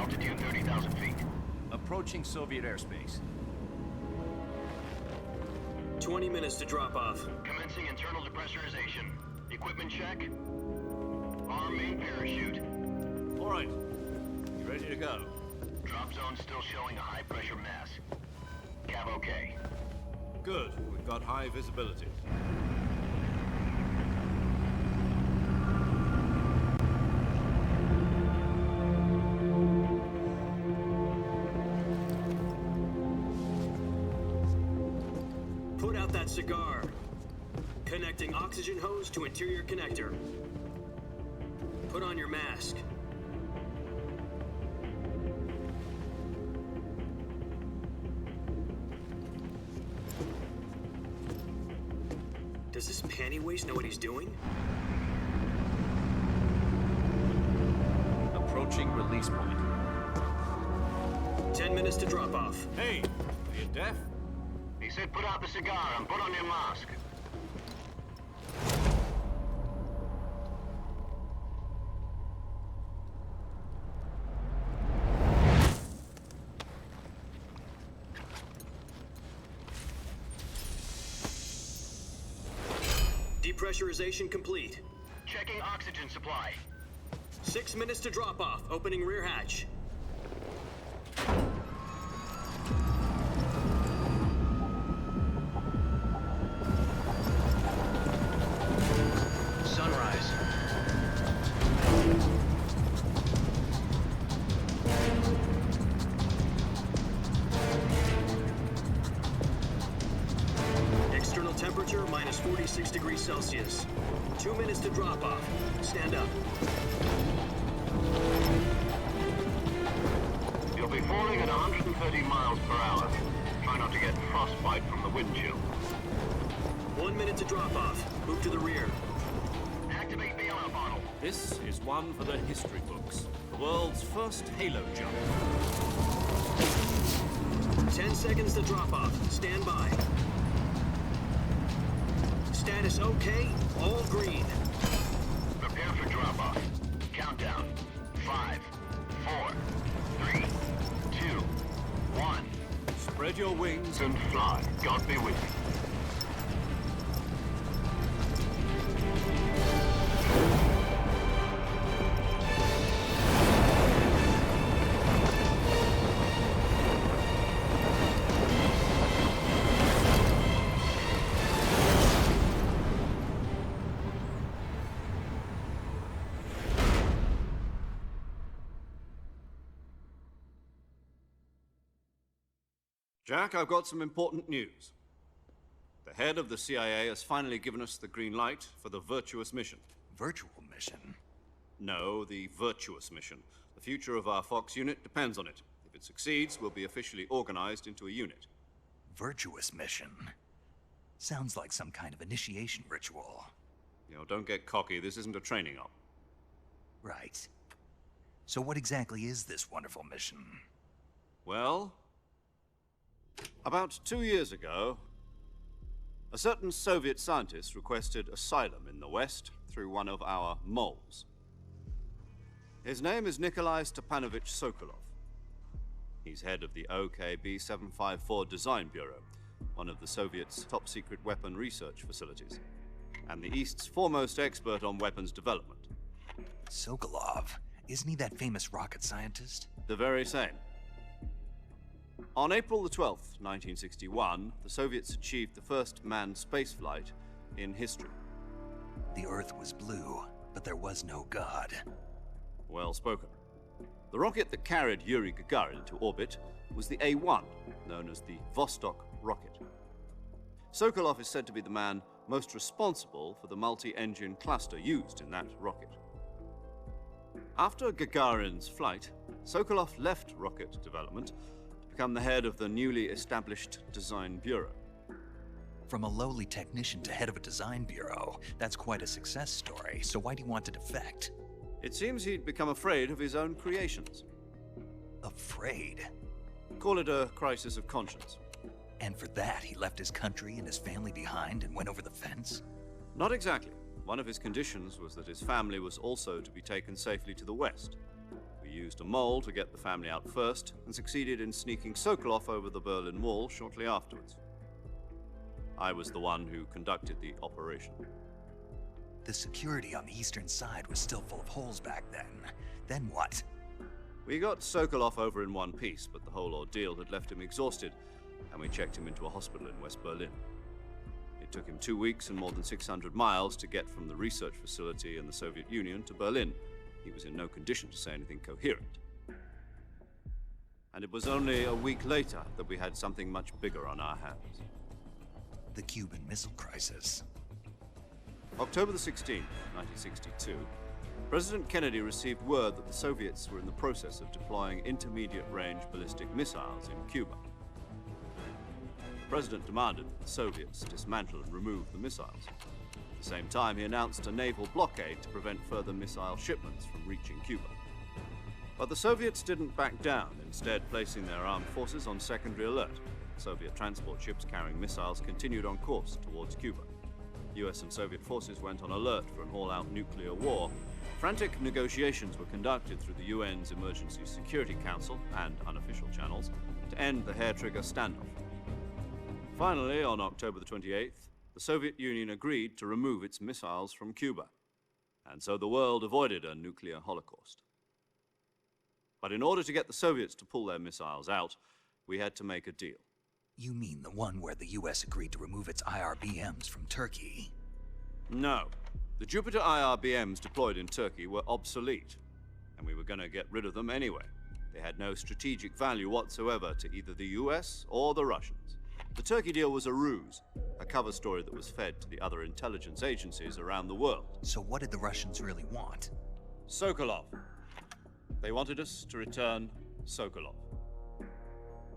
Altitude 30,000 feet. Approaching Soviet airspace. 20 minutes to drop off. Commencing internal depressurization. Equipment check. Arm main parachute. All right. You ready to go? Drop zone still showing a high pressure mass. Cav okay. Good. We've got high visibility. Put out that cigar. Connecting oxygen hose to interior connector. Put on your mask. Does this panty waste know what he's doing? Approaching release point. 10 minutes to drop off. Hey, are you deaf? He said put out the cigar and put on your mask. Depressurization complete. Checking oxygen supply. 6 minutes to drop off. Opening rear hatch. Sunrise. External temperature minus 46 degrees Celsius. 2 minutes to drop off. Stand up. You'll be falling at 130 miles per hour. Try not to get frostbite from the wind chill. 1 minute to drop off. Move to the rear. Activate the yellow bottle. This is one for the history books. The world's first halo jump. 10 seconds to drop off. Stand by. Status okay. All green. Prepare for drop-off. Countdown. 5, 4, 3, 2, 1. Spread your wings And fly. God be with you. Jack, I've got some important news. The head of the CIA has finally given us the green light for the virtuous mission. Virtual mission? No, the virtuous mission. The future of our Fox unit depends on it. If it succeeds, we'll be officially organized into a unit. Virtuous mission? Sounds like some kind of initiation ritual. You know, don't get cocky. This isn't a training op. Right. So what exactly is this wonderful mission? Well, about 2 years ago, a certain Soviet scientist requested asylum in the West through one of our moles. His name is Nikolai Stepanovich Sokolov. He's head of the OKB-754 Design Bureau, one of the Soviets' top-secret weapon research facilities, and the East's foremost expert on weapons development. Sokolov? Isn't he that famous rocket scientist? The very same. On April the 12th, 1961, the Soviets achieved the first manned spaceflight in history. The Earth was blue, but there was no God. Well spoken. The rocket that carried Yuri Gagarin to orbit was the A-1, known as the Vostok rocket. Sokolov is said to be the man most responsible for the multi-engine cluster used in that rocket. After Gagarin's flight, Sokolov left rocket development to become the head of the newly established Design Bureau. From a lowly technician to head of a design bureau, that's quite a success story, so why do you want to defect? It seems he'd become afraid of his own creations. Afraid? Call it a crisis of conscience. And for that, he left his country and his family behind and went over the fence? Not exactly. One of his conditions was that his family was also to be taken safely to the West. We used a mole to get the family out first and succeeded in sneaking Sokolov over the Berlin Wall shortly afterwards. I was the one who conducted the operation. The security on the eastern side was still full of holes back then. Then what? We got Sokolov over in one piece, but the whole ordeal had left him exhausted, and we checked him into a hospital in West Berlin. It took him 2 weeks and more than 600 miles to get from the research facility in the Soviet Union to Berlin. He was in no condition to say anything coherent. And it was only a week later that we had something much bigger on our hands. The Cuban Missile Crisis. October the 16th, 1962, President Kennedy received word that the Soviets were in the process of deploying intermediate-range ballistic missiles in Cuba. The President demanded that the Soviets dismantle and remove the missiles. At the same time, he announced a naval blockade to prevent further missile shipments from reaching Cuba. But the Soviets didn't back down, instead placing their armed forces on secondary alert. Soviet transport ships carrying missiles continued on course towards Cuba. US and Soviet forces went on alert for an all-out nuclear war. Frantic negotiations were conducted through the UN's Emergency Security Council and unofficial channels to end the hair-trigger standoff. Finally, on October the 28th, the Soviet Union agreed to remove its missiles from Cuba, and so the world avoided a nuclear holocaust. But in order to get the Soviets to pull their missiles out, we had to make a deal. You mean the one where the US agreed to remove its IRBMs from Turkey? No. The Jupiter IRBMs deployed in Turkey were obsolete, and we were going to get rid of them anyway. They had no strategic value whatsoever to either the US or the Russians. The Turkey deal was a ruse, a cover story that was fed to the other intelligence agencies around the world. So what did the Russians really want? Sokolov. They wanted us to return Sokolov.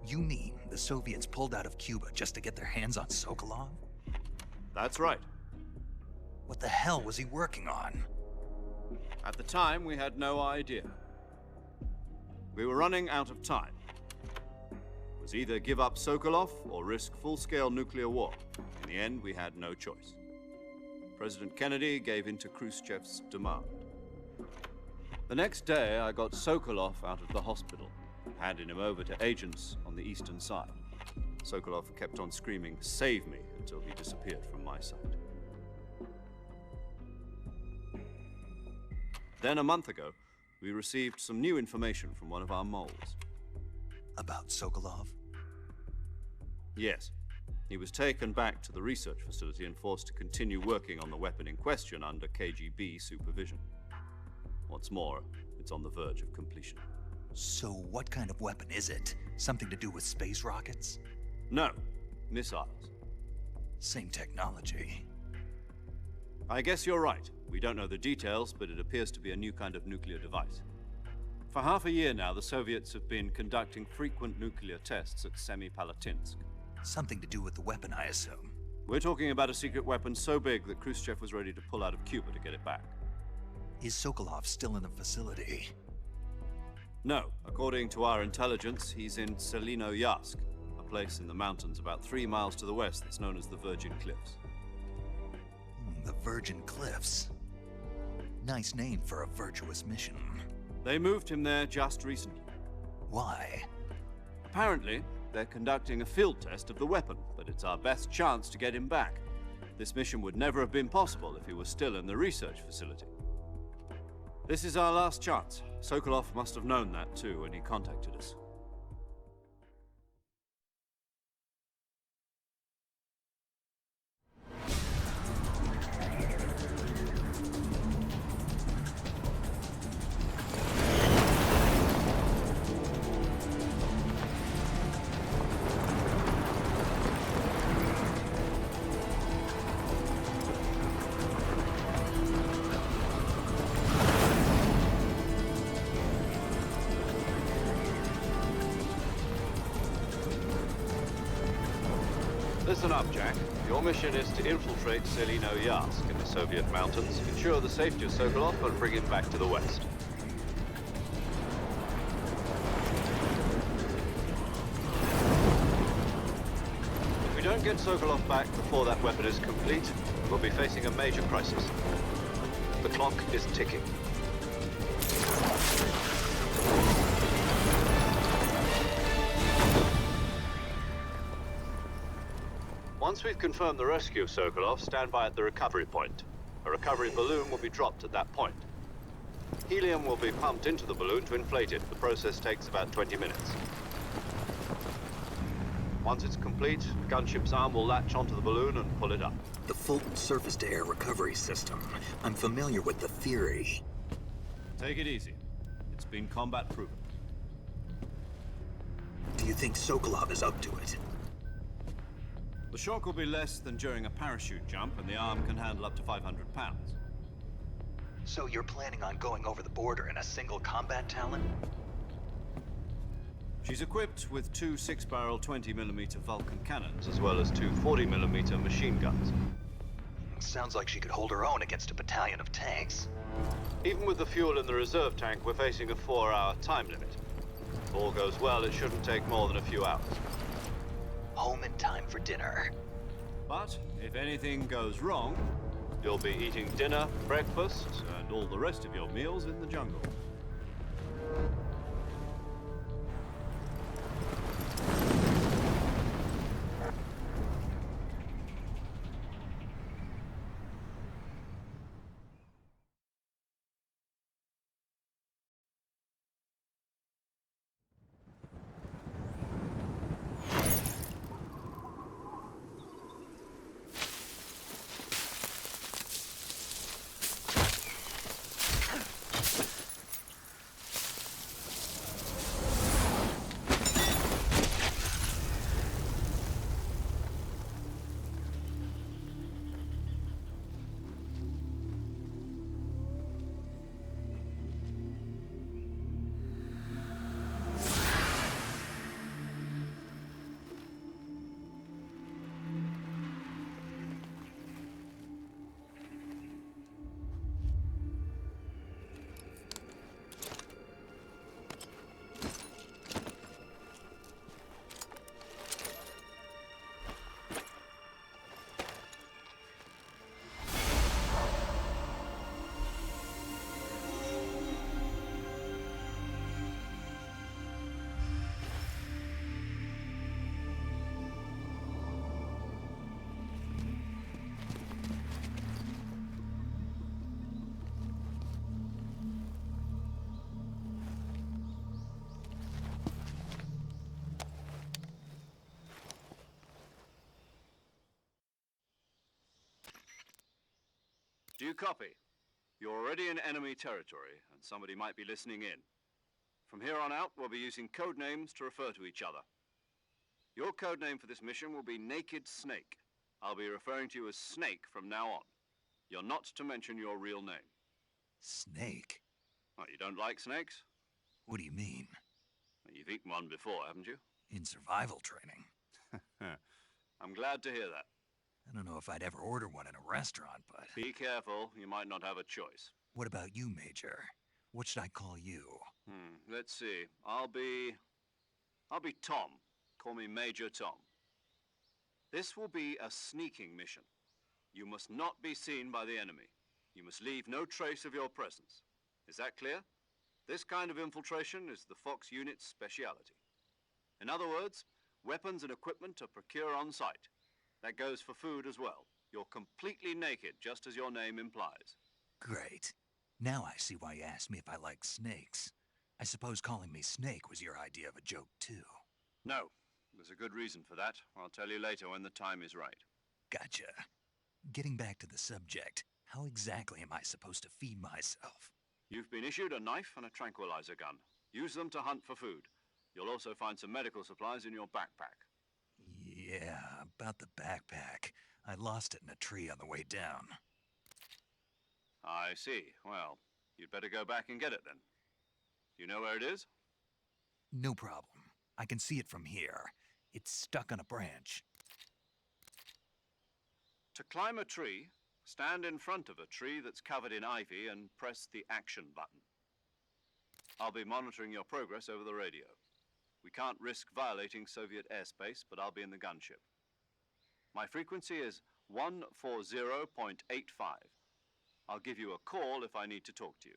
You mean the Soviets pulled out of Cuba just to get their hands on Sokolov? That's right. What the hell was he working on? At the time, we had no idea. We were running out of time. It was either give up Sokolov or risk full-scale nuclear war. In the end, we had no choice. President Kennedy gave in to Khrushchev's demand. The next day, I got Sokolov out of the hospital, handing him over to agents on the eastern side. Sokolov kept on screaming, "Save me," until he disappeared from my sight. Then a month ago, we received some new information from one of our moles. About Sokolov? Yes. He was taken back to the research facility and forced to continue working on the weapon in question under KGB supervision. What's more, it's on the verge of completion. So what kind of weapon is it? Something to do with space rockets? No, missiles. Same technology. I guess you're right. We don't know the details, but it appears to be a new kind of nuclear device. For half a year now, the Soviets have been conducting frequent nuclear tests at Semipalatinsk. Something to do with the weapon, I assume. We're talking about a secret weapon so big that Khrushchev was ready to pull out of Cuba to get it back. Is Sokolov still in the facility? No. According to our intelligence, he's in Selino-Yarsk, a place in the mountains about 3 miles to the west that's known as the Virgin Cliffs. The Virgin Cliffs. Nice name for a virtuous mission. They moved him there just recently. Why? Apparently, they're conducting a field test of the weapon, but it's our best chance to get him back. This mission would never have been possible if he was still in the research facility. This is our last chance. Sokolov must have known that too when he contacted us. Listen up, Jack. Your mission is to infiltrate Selino-Yarsk in the Soviet mountains, ensure the safety of Sokolov, and bring him back to the west. If we don't get Sokolov back before that weapon is complete, we'll be facing a major crisis. The clock is ticking. Once we've confirmed the rescue of Sokolov, stand by at the recovery point. A recovery balloon will be dropped at that point. Helium will be pumped into the balloon to inflate it. The process takes about 20 minutes. Once it's complete, the gunship's arm will latch onto the balloon and pull it up. The Fulton surface-to-air recovery system. I'm familiar with the theory. Take it easy. It's been combat-proven. Do you think Sokolov is up to it? The shock will be less than during a parachute jump, and the arm can handle up to 500 pounds. So you're planning on going over the border in a single combat Talon? She's equipped with two 6-barrel 20mm Vulcan cannons, as well as two 40mm machine guns. Sounds like she could hold her own against a battalion of tanks. Even with the fuel in the reserve tank, we're facing a 4-hour time limit. If all goes well, it shouldn't take more than a few hours. Home in time for dinner. But if anything goes wrong, you'll be eating dinner, breakfast, and all the rest of your meals in the jungle. Do you copy? You're already in enemy territory, and somebody might be listening in. From here on out, we'll be using code names to refer to each other. Your code name for this mission will be Naked Snake. I'll be referring to you as Snake from now on. You're not to mention your real name. Snake? Oh, you don't like snakes? What do you mean? You've eaten one before, haven't you? In survival training? I'm glad to hear that. I don't know if I'd ever order one in a restaurant, but... Be careful, you might not have a choice. What about you, Major? What should I call you? Let's see. I'll be Tom. Call me Major Tom. This will be a sneaking mission. You must not be seen by the enemy. You must leave no trace of your presence. Is that clear? This kind of infiltration is the Fox unit's speciality. In other words, weapons and equipment are procured on site. That goes for food as well. You're completely naked, just as your name implies. Great. Now I see why you asked me if I like snakes. I suppose calling me Snake was your idea of a joke, too. No. There's a good reason for that. I'll tell you later when the time is right. Gotcha. Getting back to the subject, how exactly am I supposed to feed myself? You've been issued a knife and a tranquilizer gun. Use them to hunt for food. You'll also find some medical supplies in your backpack. Yeah, about the backpack. I lost it in a tree on the way down. I see. Well, you'd better go back and get it then. You know where it is? No problem. I can see it from here. It's stuck on a branch. To climb a tree, stand in front of a tree that's covered in ivy and press the action button. I'll be monitoring your progress over the radio. We can't risk violating Soviet airspace, but I'll be in the gunship. My frequency is 140.85. I'll give you a call if I need to talk to you.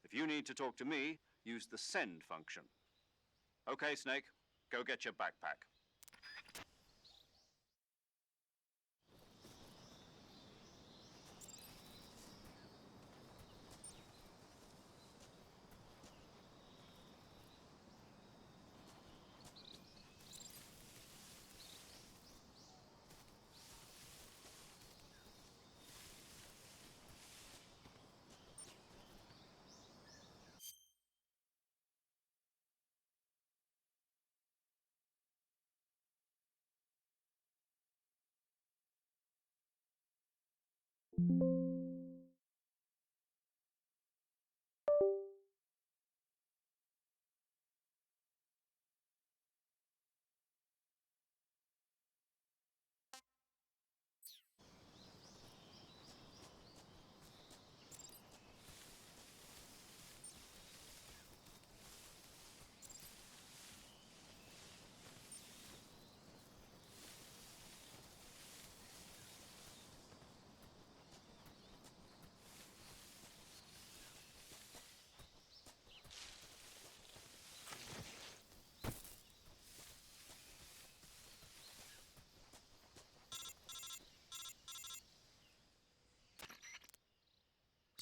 If you need to talk to me, use the send function. Okay, Snake, go get your backpack.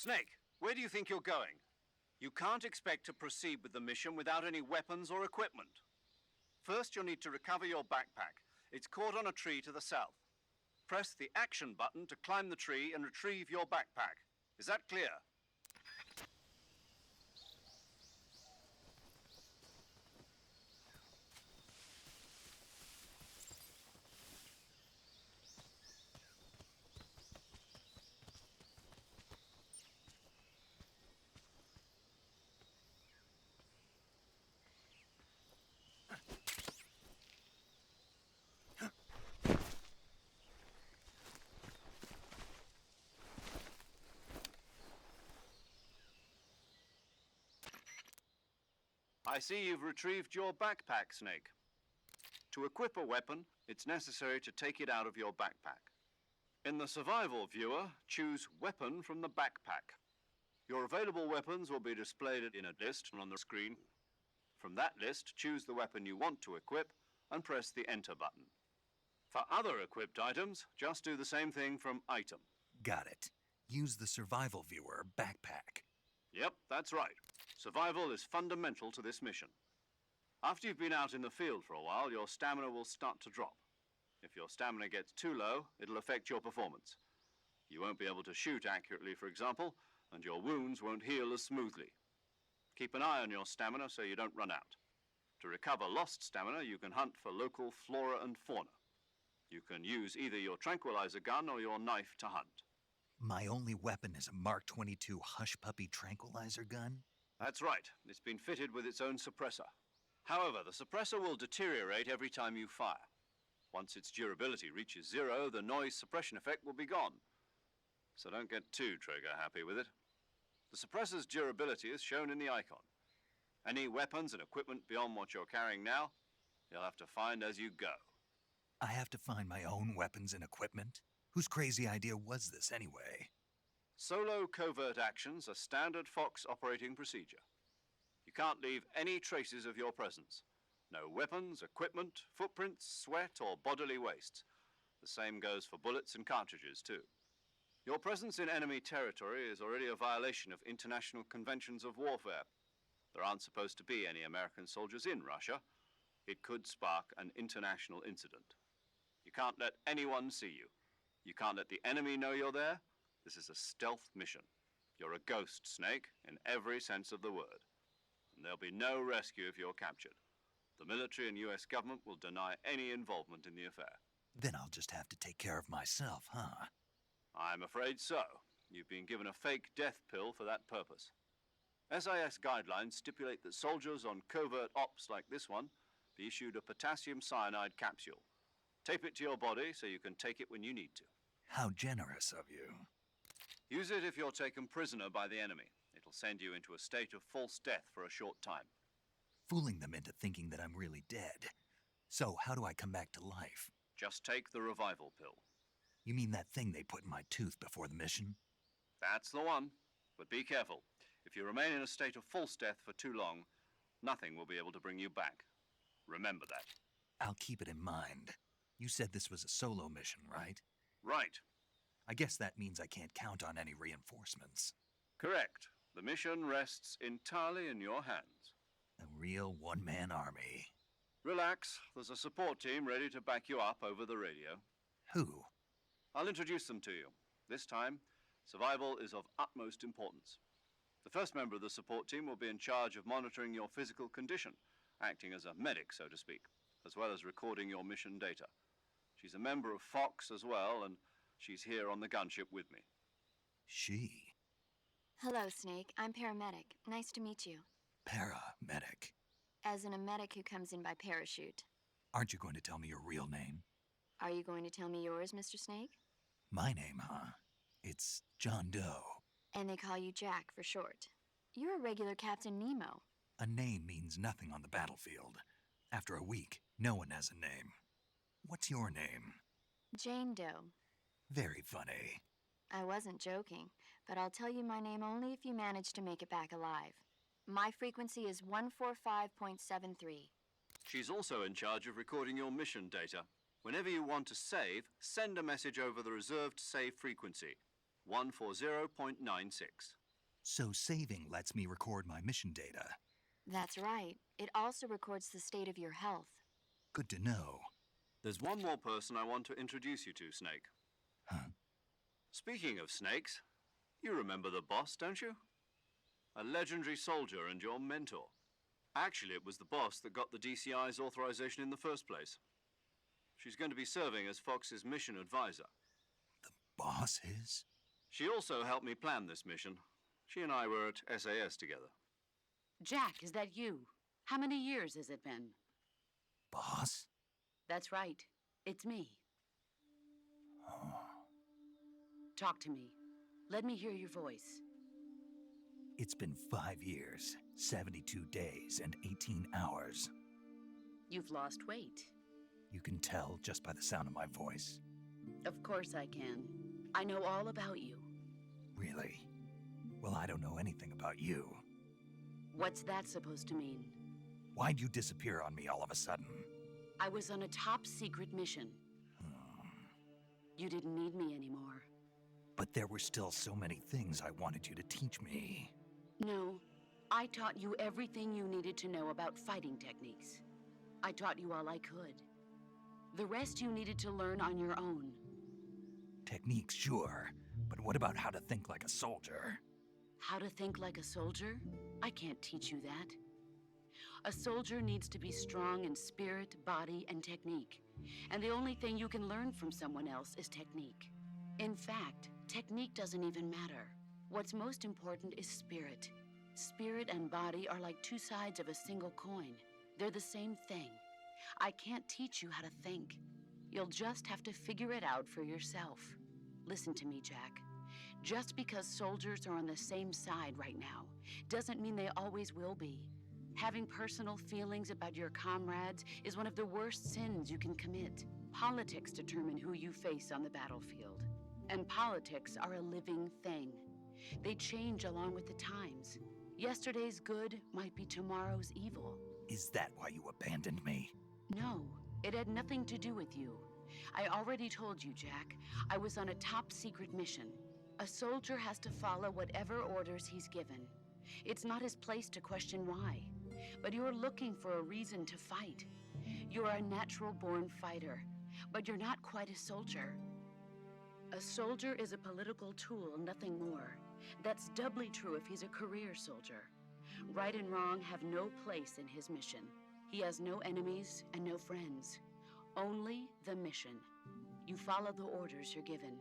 Snake, where do you think you're going? You can't expect to proceed with the mission without any weapons or equipment. First, you'll need to recover your backpack. It's caught on a tree to the south. Press the action button to climb the tree and retrieve your backpack. Is that clear? I see you've retrieved your backpack, Snake. To equip a weapon, it's necessary to take it out of your backpack. In the survival viewer, choose Weapon from the backpack. Your available weapons will be displayed in a list on the screen. From that list, choose the weapon you want to equip and press the Enter button. For other equipped items, just do the same thing from Item. Got it. Use the survival viewer backpack. Yep, that's right. Survival is fundamental to this mission. After you've been out in the field for a while, your stamina will start to drop. If your stamina gets too low, it'll affect your performance. You won't be able to shoot accurately, for example, and your wounds won't heal as smoothly. Keep an eye on your stamina so you don't run out. To recover lost stamina, you can hunt for local flora and fauna. You can use either your tranquilizer gun or your knife to hunt. My only weapon is a Mark 22 Hush Puppy tranquilizer gun? That's right. It's been fitted with its own suppressor. However, the suppressor will deteriorate every time you fire. Once its durability reaches 0, the noise suppression effect will be gone. So don't get too trigger-happy with it. The suppressor's durability is shown in the icon. Any weapons and equipment beyond what you're carrying now, you'll have to find as you go. I have to find my own weapons and equipment? Whose crazy idea was this, anyway? Solo covert actions are standard Fox operating procedure. You can't leave any traces of your presence. No weapons, equipment, footprints, sweat, or bodily wastes. The same goes for bullets and cartridges, too. Your presence in enemy territory is already a violation of international conventions of warfare. There aren't supposed to be any American soldiers in Russia. It could spark an international incident. You can't let anyone see you. You can't let the enemy know you're there. This is a stealth mission. You're a ghost, Snake, in every sense of the word. And there'll be no rescue if you're captured. The military and US government will deny any involvement in the affair. Then I'll just have to take care of myself, huh? I'm afraid so. You've been given a fake death pill for that purpose. SIS guidelines stipulate that soldiers on covert ops like this one be issued a potassium cyanide capsule. Tape it to your body so you can take it when you need to. How generous of you. Use it if you're taken prisoner by the enemy. It'll send you into a state of false death for a short time. Fooling them into thinking that I'm really dead. So, how do I come back to life? Just take the revival pill. You mean that thing they put in my tooth before the mission? That's the one. But be careful. If you remain in a state of false death for too long, nothing will be able to bring you back. Remember that. I'll keep it in mind. You said this was a solo mission, right? Right. I guess that means I can't count on any reinforcements. Correct. The mission rests entirely in your hands. A real one-man army. Relax. There's a support team ready to back you up over the radio. Who? I'll introduce them to you. This time, survival is of utmost importance. The first member of the support team will be in charge of monitoring your physical condition, acting as a medic, so to speak, as well as recording your mission data. She's a member of Fox as well, and she's here on the gunship with me. She? Hello, Snake. I'm paramedic. Nice to meet you. Paramedic. As in a medic who comes in by parachute. Aren't you going to tell me your real name? Are you going to tell me yours, Mr. Snake? My name, huh? It's John Doe. And they call you Jack for short. You're a regular Captain Nemo. A name means nothing on the battlefield. After a week, no one has a name. What's your name? Jane Doe. Very funny. I wasn't joking, but I'll tell you my name only if you manage to make it back alive. My frequency is 145.73. She's also in charge of recording your mission data. Whenever you want to save, send a message over the reserved save frequency, 140.96. So saving lets me record my mission data. That's right. It also records the state of your health. Good to know. There's one more person I want to introduce you to, Snake. Huh? Speaking of snakes, you remember the boss, don't you? A legendary soldier and your mentor. Actually, it was the boss that got the DCI's authorization in the first place. She's going to be serving as Fox's mission advisor. The boss is? She also helped me plan this mission. She and I were at SAS together. Jack, is that you? How many years has it been? Boss? That's right. It's me. Talk to me. Let me hear your voice. It's been 5 years, 72 days, and 18 hours. You've lost weight. You can tell just by the sound of my voice. Of course I can. I know all about you. Really? Well, I don't know anything about you. What's that supposed to mean? Why'd you disappear on me all of a sudden? I was on a top-secret mission. You didn't need me anymore. But there were still so many things I wanted you to teach me. No, I taught you everything you needed to know about fighting techniques. I taught you all I could. The rest you needed to learn on your own. Techniques, sure. But what about how to think like a soldier? How to think like a soldier? I can't teach you that. A soldier needs to be strong in spirit, body, and technique. And the only thing you can learn from someone else is technique. In fact, technique doesn't even matter. What's most important is spirit. Spirit and body are like two sides of a single coin. They're the same thing. I can't teach you how to think. You'll just have to figure it out for yourself. Listen to me, Jack. Just because soldiers are on the same side right now doesn't mean they always will be. Having personal feelings about your comrades is one of the worst sins you can commit. Politics determine who you face on the battlefield. And politics are a living thing. They change along with the times. Yesterday's good might be tomorrow's evil. Is that why you abandoned me? No, it had nothing to do with you. I already told you, Jack. I was on a top-secret mission. A soldier has to follow whatever orders he's given. It's not his place to question why. But you're looking for a reason to fight. You're a natural-born fighter, but you're not quite a soldier. A soldier is a political tool, nothing more. That's doubly true if he's a career soldier. Right and wrong have no place in his mission. He has no enemies and no friends. Only the mission. You follow the orders you're given.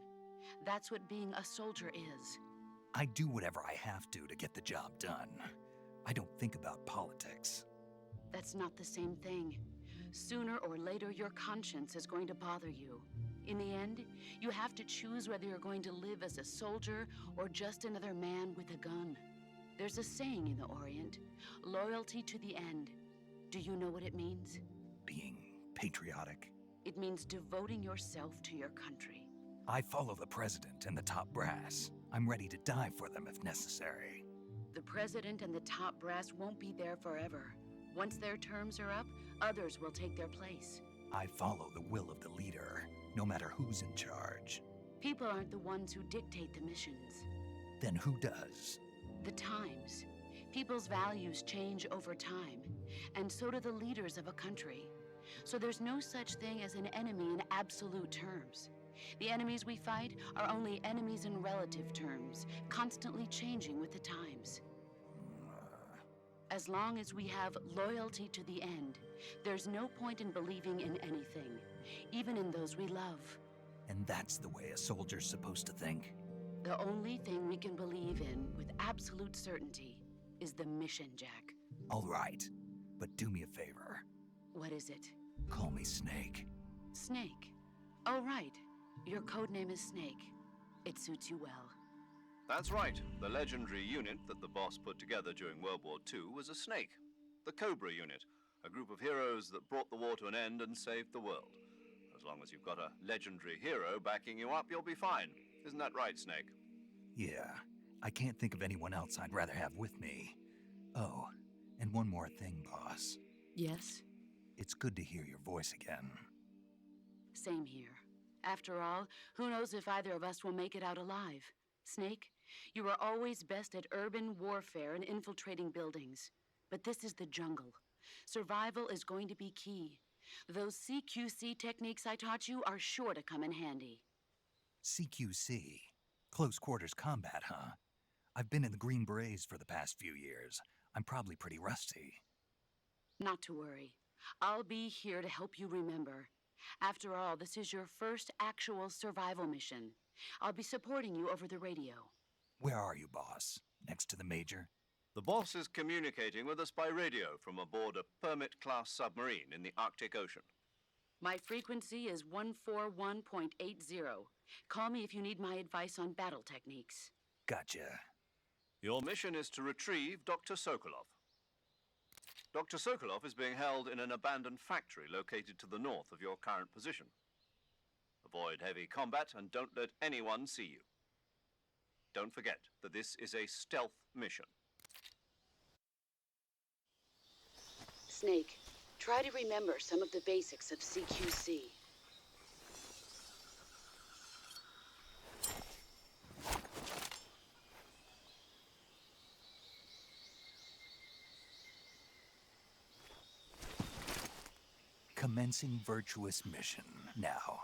That's what being a soldier is. I do whatever I have to get the job done. I don't think about politics. That's not the same thing. Sooner or later, your conscience is going to bother you. In the end, you have to choose whether you're going to live as a soldier or just another man with a gun. There's a saying in the Orient, loyalty to the end. Do you know what it means? Being patriotic. It means devoting yourself to your country. I follow the president and the top brass. I'm ready to die for them if necessary. The president and the top brass won't be there forever. Once their terms are up, others will take their place. I follow the will of the leader, no matter who's in charge. People aren't the ones who dictate the missions. Then who does? The times. People's values change over time, and so do the leaders of a country. So there's no such thing as an enemy in absolute terms. The enemies we fight are only enemies in relative terms, constantly changing with the times. As long as we have loyalty to the end, there's no point in believing in anything, even in those we love. And that's the way a soldier's supposed to think? The only thing we can believe in with absolute certainty is the mission, Jack. All right, but do me a favor. What is it? Call me Snake. Snake. Oh, right. Your codename is Snake. It suits you well. That's right. The legendary unit that the boss put together during World War II was a snake. The Cobra unit, a group of heroes that brought the war to an end and saved the world. As long as you've got a legendary hero backing you up, you'll be fine. Isn't that right, Snake? Yeah, I can't think of anyone else I'd rather have with me. Oh, and one more thing, boss. Yes? It's good to hear your voice again. Same here. After all, who knows if either of us will make it out alive? Snake, you are always best at urban warfare and infiltrating buildings. But this is the jungle. Survival is going to be key. Those CQC techniques I taught you are sure to come in handy. CQC? Close quarters combat, huh? I've been in the Green Berets for the past few years. I'm probably pretty rusty. Not to worry. I'll be here to help you remember. After all, this is your first actual survival mission. I'll be supporting you over the radio. Where are you, boss? Next to the Major? The boss is communicating with us by radio from aboard a Permit-class submarine in the Arctic Ocean. My frequency is 141.80. Call me if you need my advice on battle techniques. Gotcha. Your mission is to retrieve Dr. Sokolov. Dr. Sokolov is being held in an abandoned factory located to the north of your current position. Avoid heavy combat and don't let anyone see you. Don't forget that this is a stealth mission. Snake, try to remember some of the basics of CQC. Commencing virtuous mission now.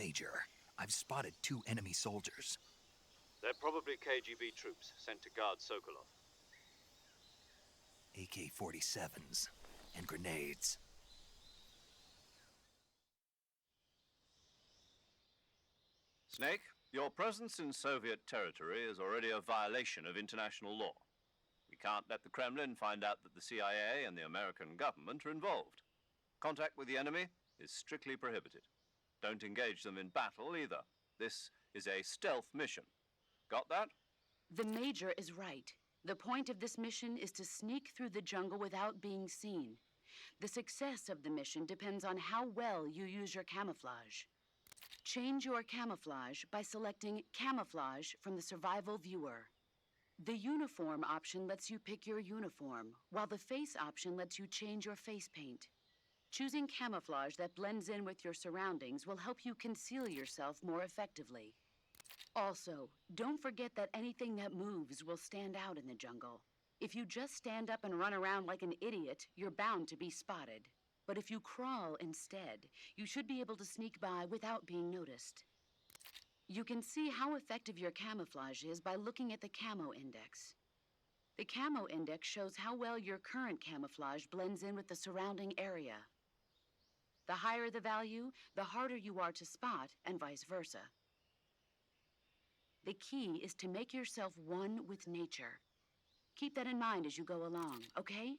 Major, I've spotted 2 enemy soldiers. They're probably KGB troops sent to guard Sokolov. AK-47s and grenades. Snake, your presence in Soviet territory is already a violation of international law. We can't let the Kremlin find out that the CIA and the American government are involved. Contact with the enemy is strictly prohibited. Don't engage them in battle either. This is a stealth mission. Got that? The Major is right. The point of this mission is to sneak through the jungle without being seen. The success of the mission depends on how well you use your camouflage. Change your camouflage by selecting Camouflage from the Survival Viewer. The Uniform option lets you pick your uniform, while the Face option lets you change your face paint. Choosing camouflage that blends in with your surroundings will help you conceal yourself more effectively. Also, don't forget that anything that moves will stand out in the jungle. If you just stand up and run around like an idiot, you're bound to be spotted. But if you crawl instead, you should be able to sneak by without being noticed. You can see how effective your camouflage is by looking at the Camo Index. The Camo Index shows how well your current camouflage blends in with the surrounding area. The higher the value, the harder you are to spot, and vice versa. The key is to make yourself one with nature. Keep that in mind as you go along, okay?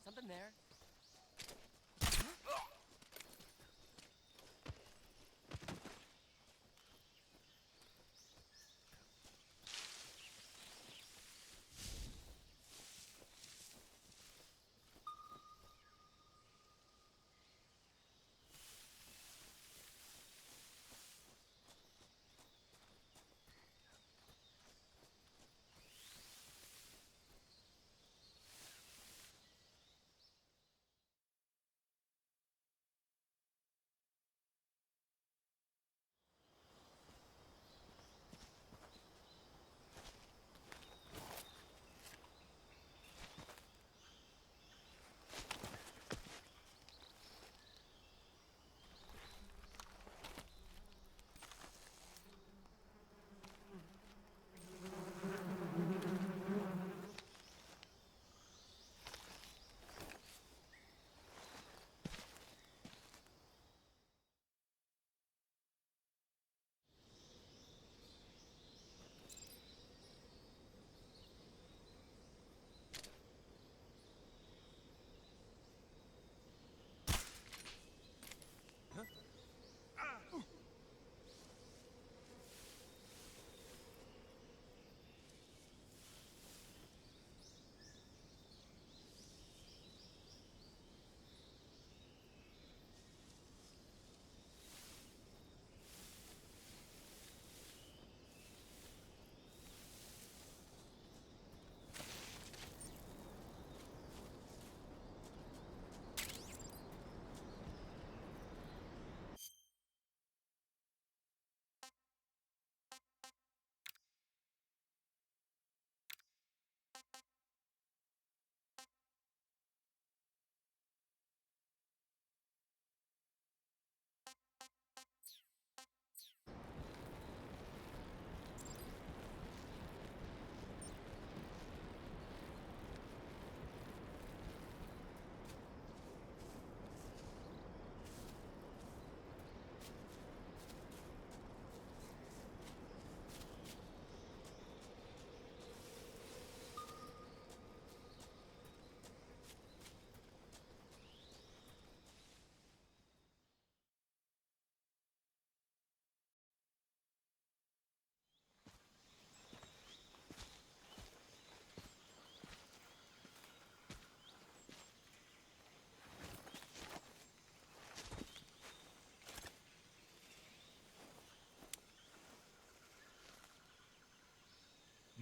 Something there.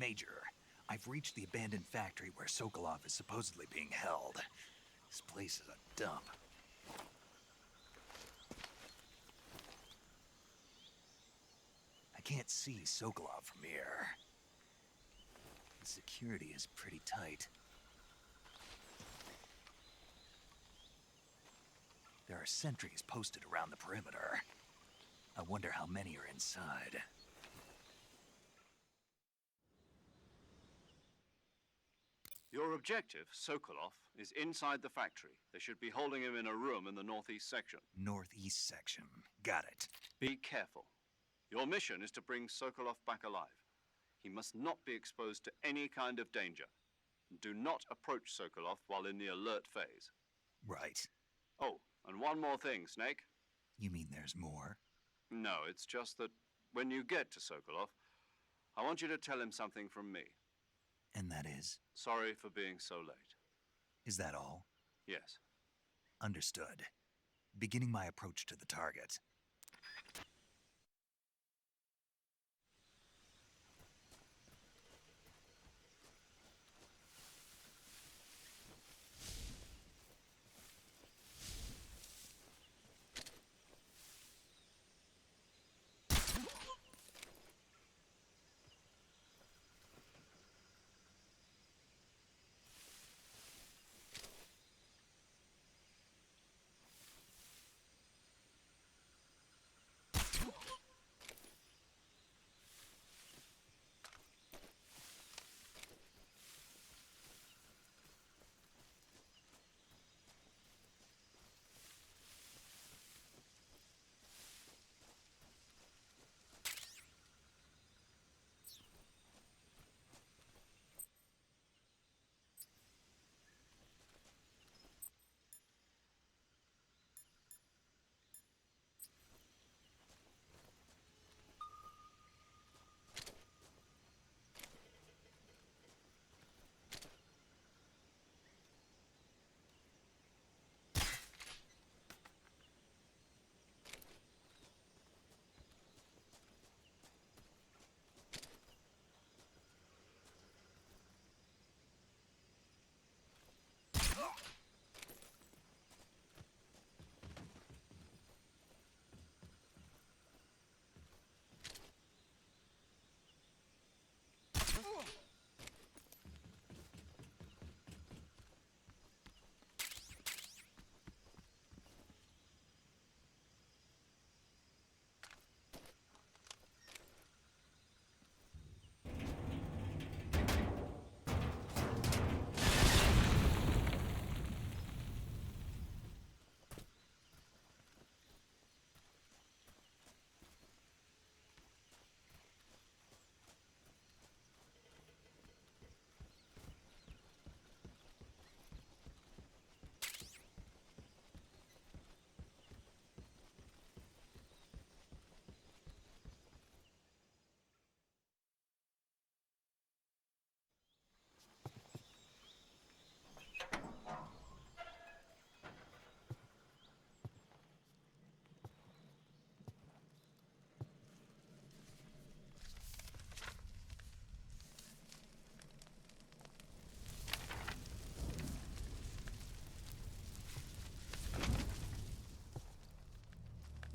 Major, I've reached the abandoned factory where Sokolov is supposedly being held. This place is a dump. I can't see Sokolov from here. The security is pretty tight. There are sentries posted around the perimeter. I wonder how many are inside. Your objective, Sokolov, is inside the factory. They should be holding him in a room in the northeast section. Northeast section. Got it. Be careful. Your mission is to bring Sokolov back alive. He must not be exposed to any kind of danger. Do not approach Sokolov while in the alert phase. Right. Oh, and one more thing, Snake. You mean there's more? No, it's just that when you get to Sokolov, I want you to tell him something from me. And that is? Sorry for being so late. Is that all? Yes. Understood. Beginning my approach to the target.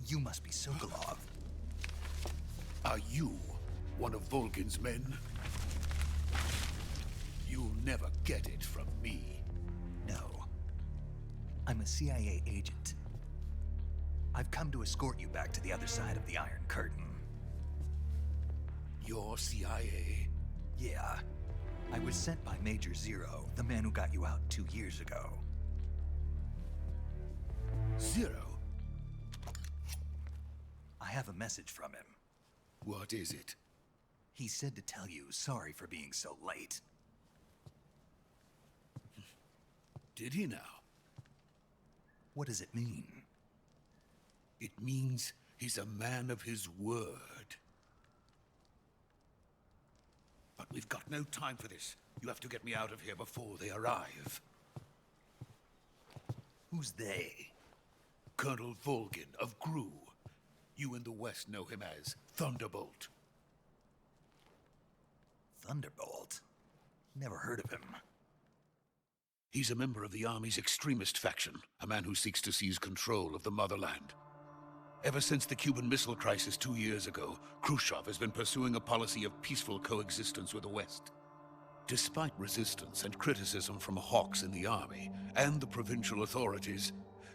You must be Sokolov. Are you one of Volgin's men? You'll never get it from me. No. I'm a CIA agent. I've come to escort you back to the other side of the Iron Curtain. You're CIA? Yeah. I was sent by Major Zero, the man who got you out 2 years ago. Zero? I have a message from him. What is it? He said to tell you sorry for being so late. Did he now? What does it mean? It means he's a man of his word. But we've got no time for this. You have to get me out of here before they arrive. Who's they? Colonel Volgin of GRU. You in the West know him as Thunderbolt. Thunderbolt? Never heard of him. He's a member of the Army's extremist faction, a man who seeks to seize control of the motherland. Ever since the Cuban Missile Crisis 2 years ago, Khrushchev has been pursuing a policy of peaceful coexistence with the West. Despite resistance and criticism from hawks in the army and the provincial authorities,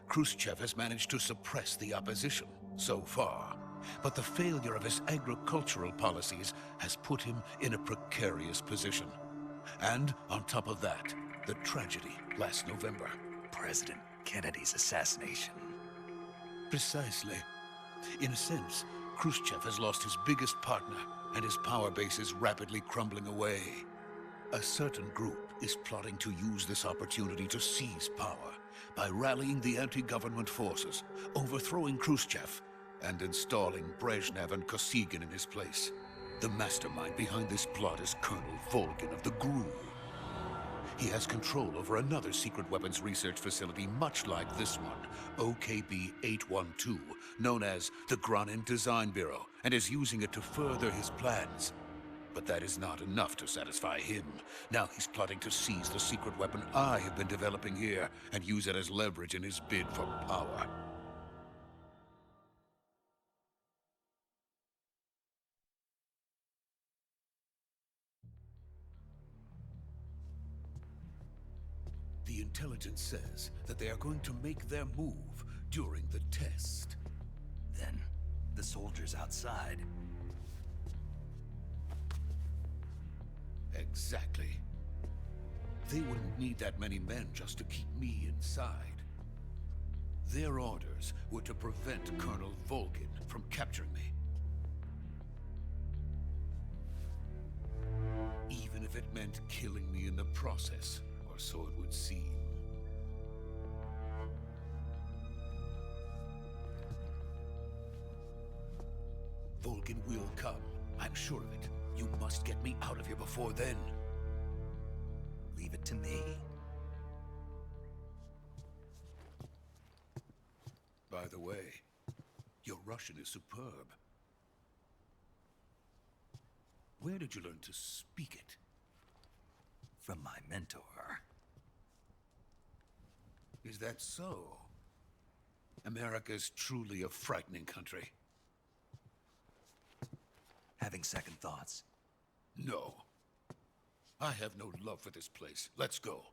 Khrushchev has managed to suppress the opposition so far. But the failure of his agricultural policies has put him in a precarious position. And on top of that, the tragedy last November. President Kennedy's assassination. Precisely. In a sense, Khrushchev has lost his biggest partner, and his power base is rapidly crumbling away. A certain group is plotting to use this opportunity to seize power by rallying the anti-government forces, overthrowing Khrushchev, and installing Brezhnev and Kosygin in his place. The mastermind behind this plot is Colonel Volgin of the GRU. He has control over another secret weapons research facility much like this one, OKB-812, known as the Granin Design Bureau, and is using it to further his plans. But that is not enough to satisfy him. Now he's plotting to seize the secret weapon I have been developing here and use it as leverage in his bid for power. The intelligence says that they are going to make their move during the test. Then, the soldiers outside. Exactly. They wouldn't need that many men just to keep me inside. Their orders were to prevent Colonel Volgin from capturing me. Even if it meant killing me in the process, or so it would seem. Volgin will come. I'm sure of it. You must get me out of here before then. Leave it to me. By the way, your Russian is superb. Where did you learn to speak it? From my mentor. Is that so? America's truly a frightening country. Having second thoughts? No. I have no love for this place. Let's go.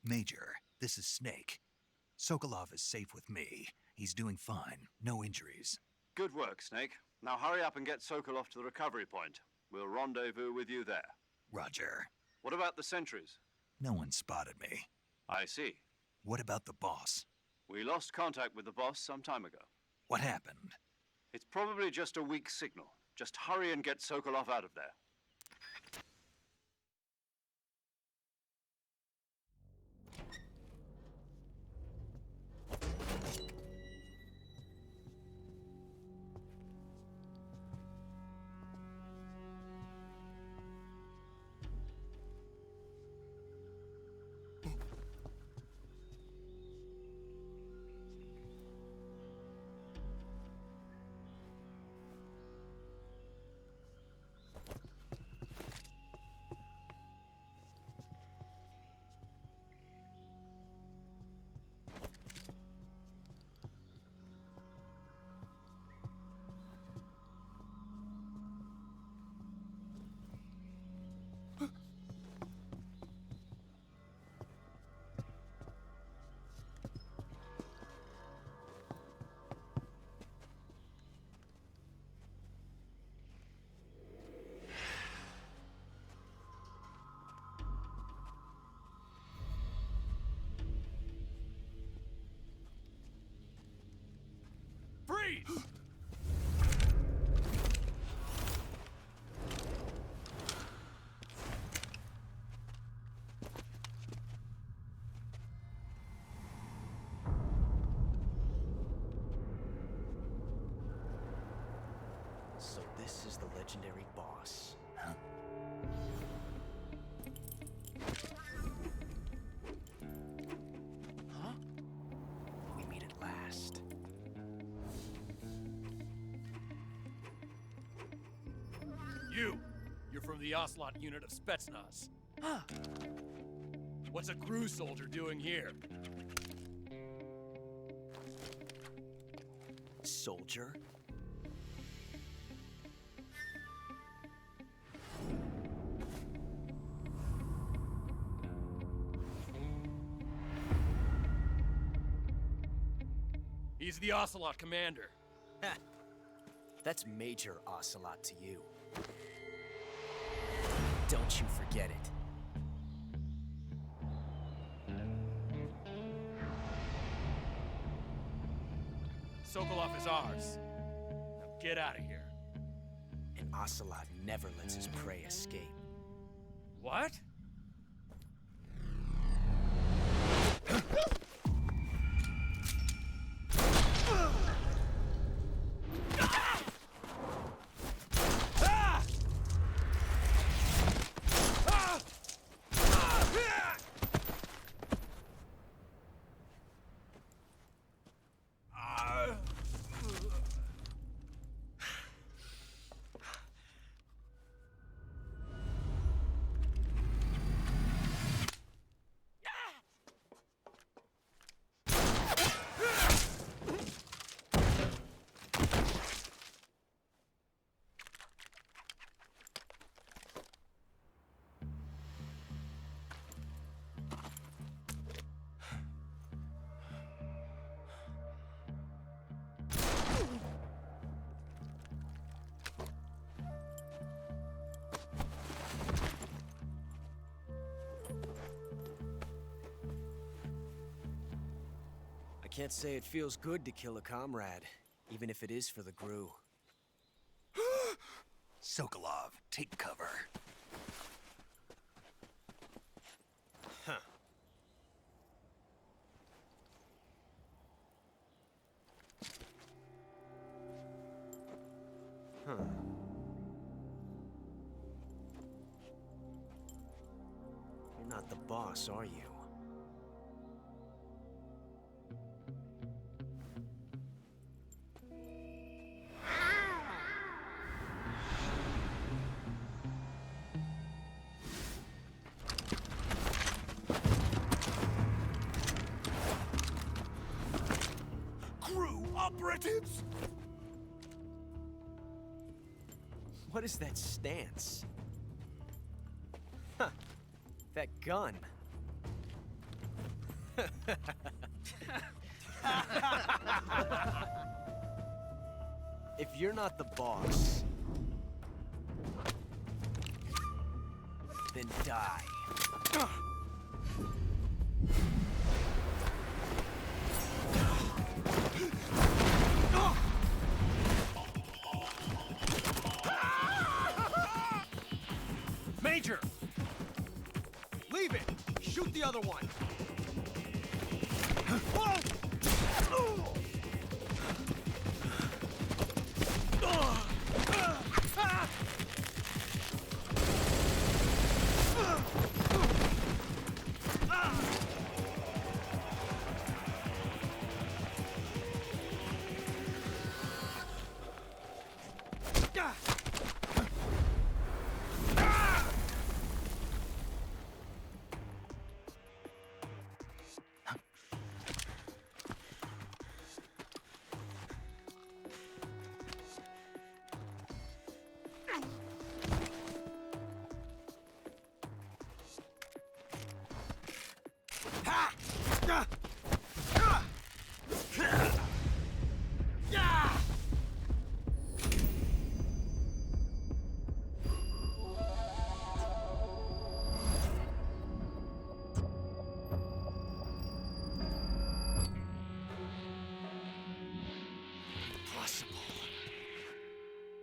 Major, this is Snake. Sokolov is safe with me. He's doing fine. No injuries. Good work, Snake. Now hurry up and get Sokolov to the recovery point. We'll rendezvous with you there. Roger. What about the sentries? No one spotted me. I see. What about the boss? We lost contact with the boss some time ago. What happened? It's probably just a weak signal. Just hurry and get Sokolov out of there. Freeze! So this is the legendary boss. Huh? You're from the Ocelot unit of Spetsnaz. What's a crew soldier doing here? Soldier? He's the Ocelot commander. That's Major Ocelot to you. Don't you forget it. Sokolov is ours. Now get out of here. And Ocelot never lets his prey escape. What? I can't say it feels good to kill a comrade, even if it is for the GRU. Sokolov, take cover. Huh. Huh. You're not the boss, are you? Operatives? What is that stance? Huh. That gun. If you're not the boss, then die. Major! Leave it! Shoot the other one!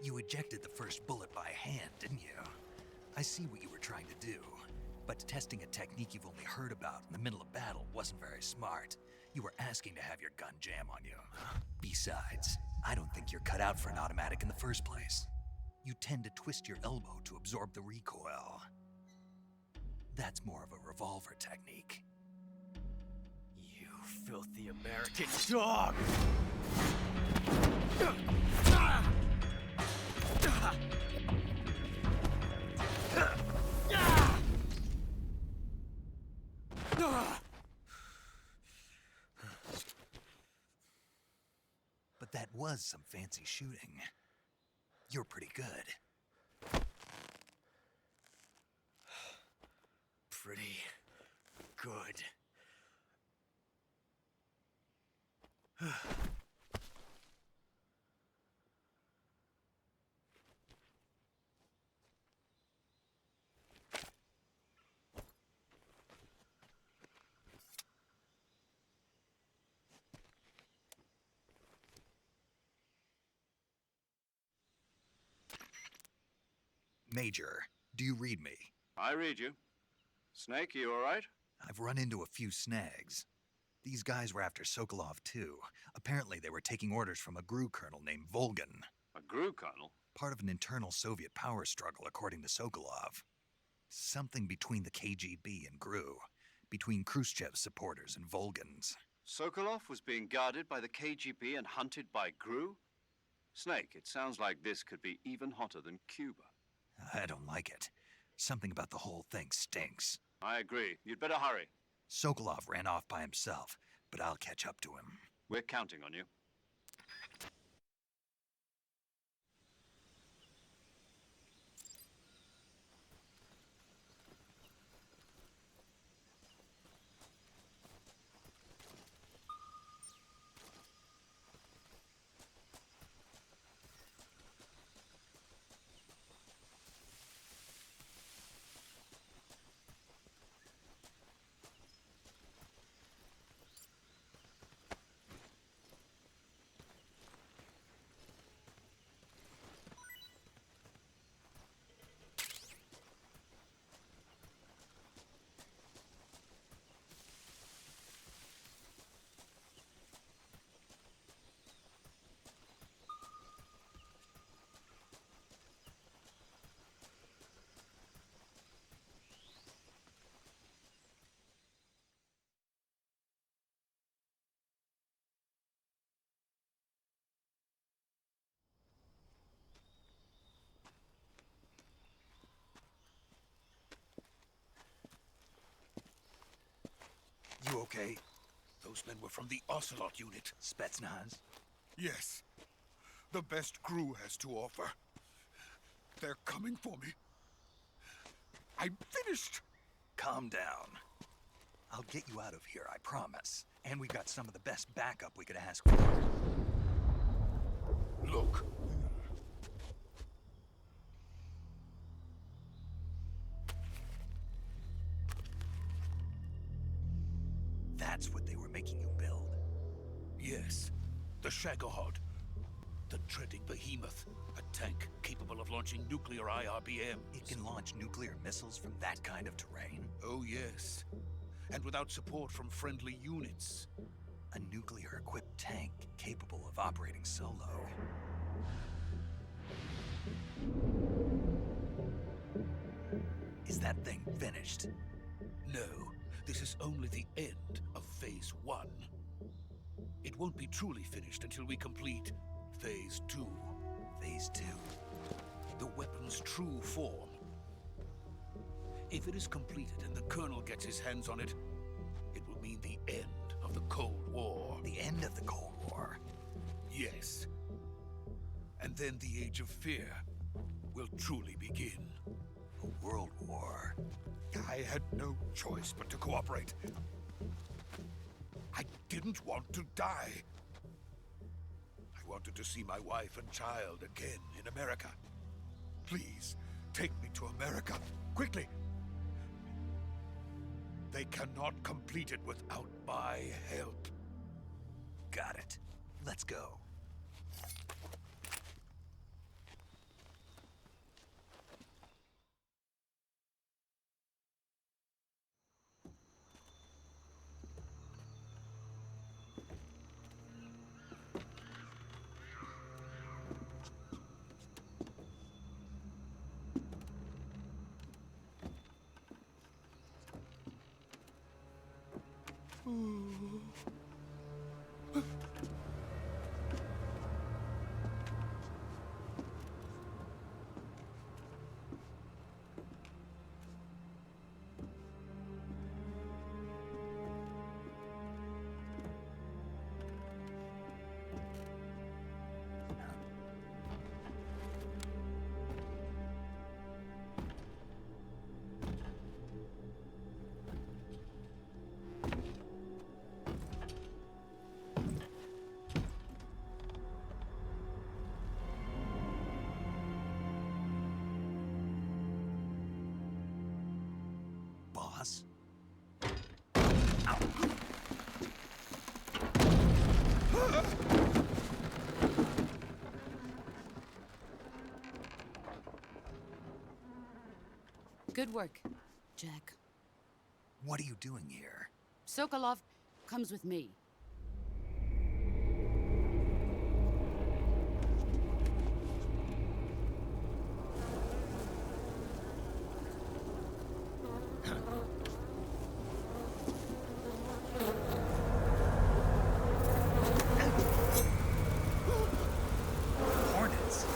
You ejected the first bullet by hand, didn't you? I see what you were trying to do. But testing a technique you've only heard about in the middle of battle wasn't very smart. You were asking to have your gun jam on you. Besides, I don't think you're cut out for an automatic in the first place. You tend to twist your elbow to absorb the recoil. That's more of a revolver technique. You filthy American dog! was some fancy shooting. You're pretty good. Pretty good. Major, do you read me? I read you. Snake, you all right? I've run into a few snags. These guys were after Sokolov too. Apparently they were taking orders from a GRU colonel named Volgan. A GRU colonel? Part of an internal Soviet power struggle, according to Sokolov. Something between the KGB and GRU. Between Khrushchev's supporters and Volgan's. Sokolov was being guarded by the KGB and hunted by GRU? Snake, it sounds like this could be even hotter than Cuba. I don't like it. Something about the whole thing stinks. I agree. You'd better hurry. Sokolov ran off by himself, but I'll catch up to him. We're counting on you. You okay? Those men were from the Ocelot unit. Spetsnaz? Yes. The best GRU has to offer. They're coming for me. I'm finished! Calm down. I'll get you out of here, I promise. And we've got some of the best backup we could ask for. Look. That's what they were making you build? Yes. The Shagohod. The treading behemoth. A tank capable of launching nuclear IRBMs. It can launch nuclear missiles from that kind of terrain? Oh, yes. And without support from friendly units. A nuclear-equipped tank capable of operating solo. Is that thing finished? No. This is only the end of Phase 1. It won't be truly finished until we complete Phase 2. Phase 2? The weapon's true form. If it is completed and the Colonel gets his hands on it, it will mean the end of the Cold War. The end of the Cold War? Yes. And then the Age of Fear will truly begin. A world war? I had no choice but to cooperate. I didn't want to die. I wanted to see my wife and child again in America. Please, take me to America, quickly. They cannot complete it without my help. Got it. Let's go. boss. Good work, Jack. What are you doing here? Sokolov comes with me. Hornets.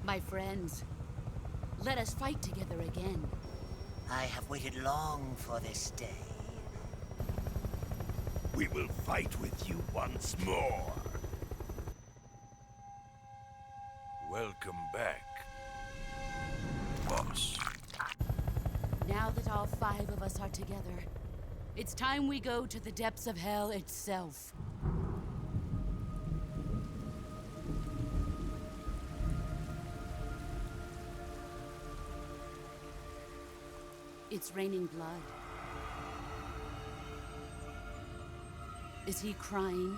My friends, let us fight together again. I have waited long for this day. We will fight with you once more. Welcome back, boss. Now that all 5 of us are together, it's time we go to the depths of hell itself. It's raining blood. Is he crying?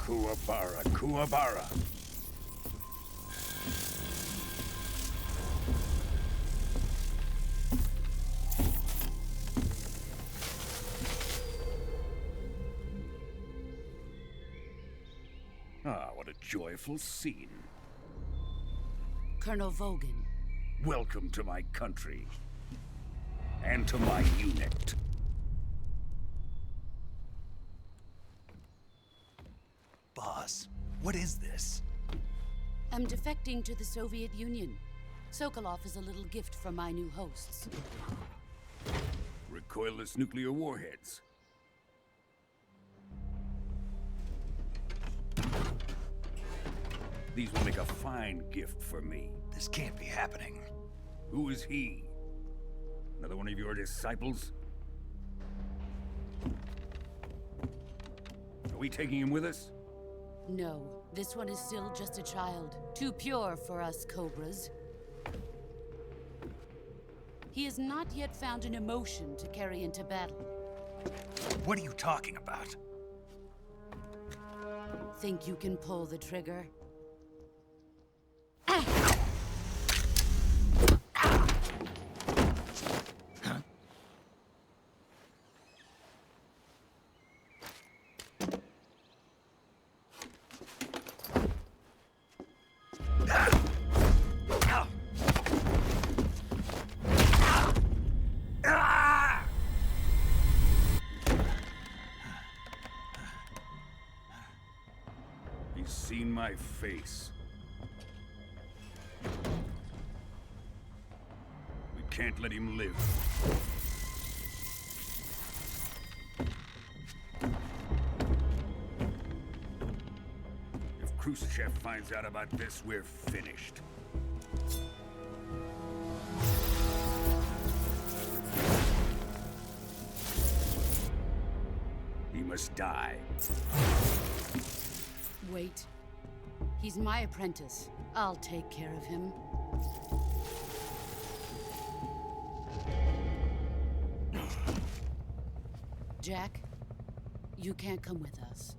Kuwabara, Kuwabara. Ah, what a joyful scene. Colonel Vogan. Welcome to my country. And to my unit. Boss, what is this? I'm defecting to the Soviet Union. Sokolov is a little gift from my new hosts. Recoilless nuclear warheads. These will make a fine gift for me. This can't be happening. Who is he? Another one of your disciples? Are we taking him with us? No, this one is still just a child. Too pure for us Cobras. He has not yet found an emotion to carry into battle. What are you talking about? Think you can pull the trigger? He's seen my face. We can't let him live. If Khrushchev finds out about this, we're finished. He must die. Wait. He's my apprentice. I'll take care of him. Jack, you can't come with us.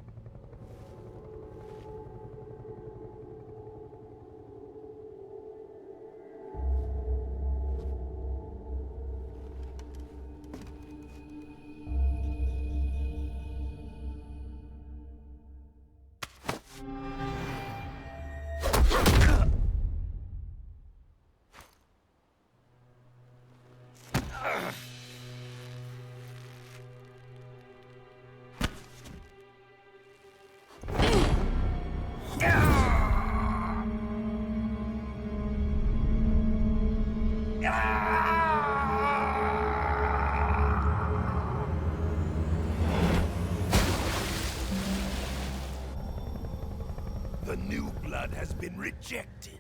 The new blood has been rejected.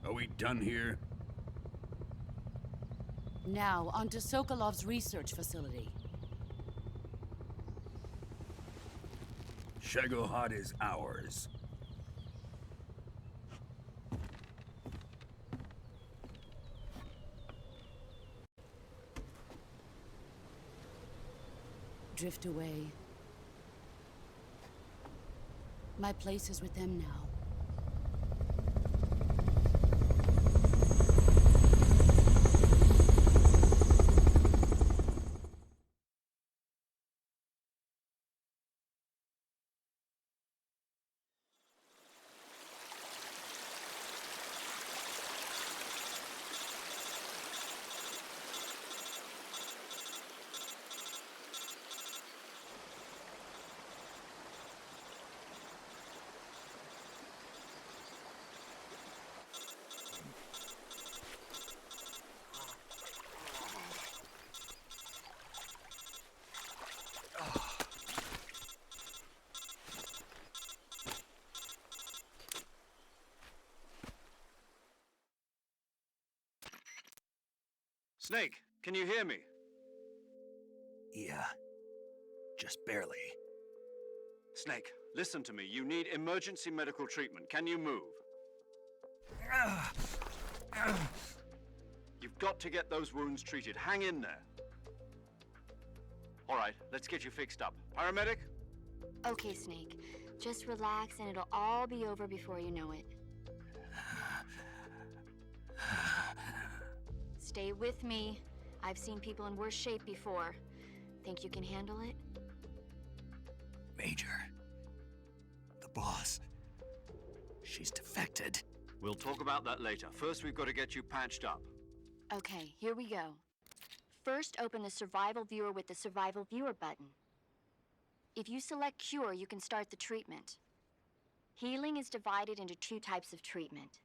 Are we done here? Now, onto Sokolov's research facility. Shagohod is ours. Drift away. My place is with them now. Snake, can you hear me? Yeah. Just barely. Snake, listen to me. You need emergency medical treatment. Can you move? You've got to get those wounds treated. Hang in there. All right, let's get you fixed up. Paramedic? Okay, Snake. Just relax and it'll all be over before you know it. Stay with me. I've seen people in worse shape before. Think you can handle it? Major. The boss. She's defected. We'll talk about that later. First, we've got to get you patched up. Okay, here we go. First, open the Survival Viewer with the Survival Viewer button. If you select Cure, you can start the treatment. Healing is divided into two types of treatment: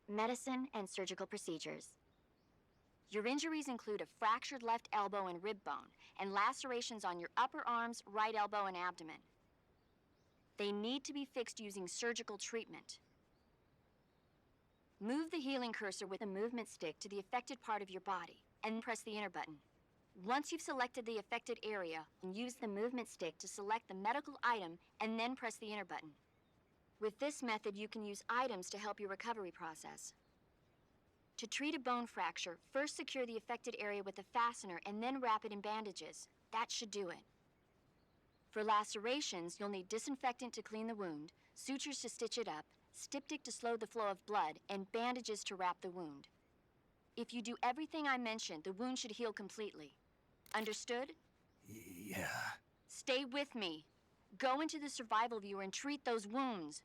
medicine and surgical procedures. Your injuries include a fractured left elbow and rib bone, and lacerations on your upper arms, right elbow, and abdomen. They need to be fixed using surgical treatment. Move the healing cursor with a movement stick to the affected part of your body, and press the enter button. Once you've selected the affected area, use the movement stick to select the medical item, and then press the enter button. With this method, you can use items to help your recovery process. To treat a bone fracture, first secure the affected area with a fastener and then wrap it in bandages. That should do it. For lacerations, you'll need disinfectant to clean the wound, sutures to stitch it up, styptic to slow the flow of blood, and bandages to wrap the wound. If you do everything I mentioned, the wound should heal completely. Understood? Yeah. Stay with me. Go into the Survival Viewer and treat those wounds.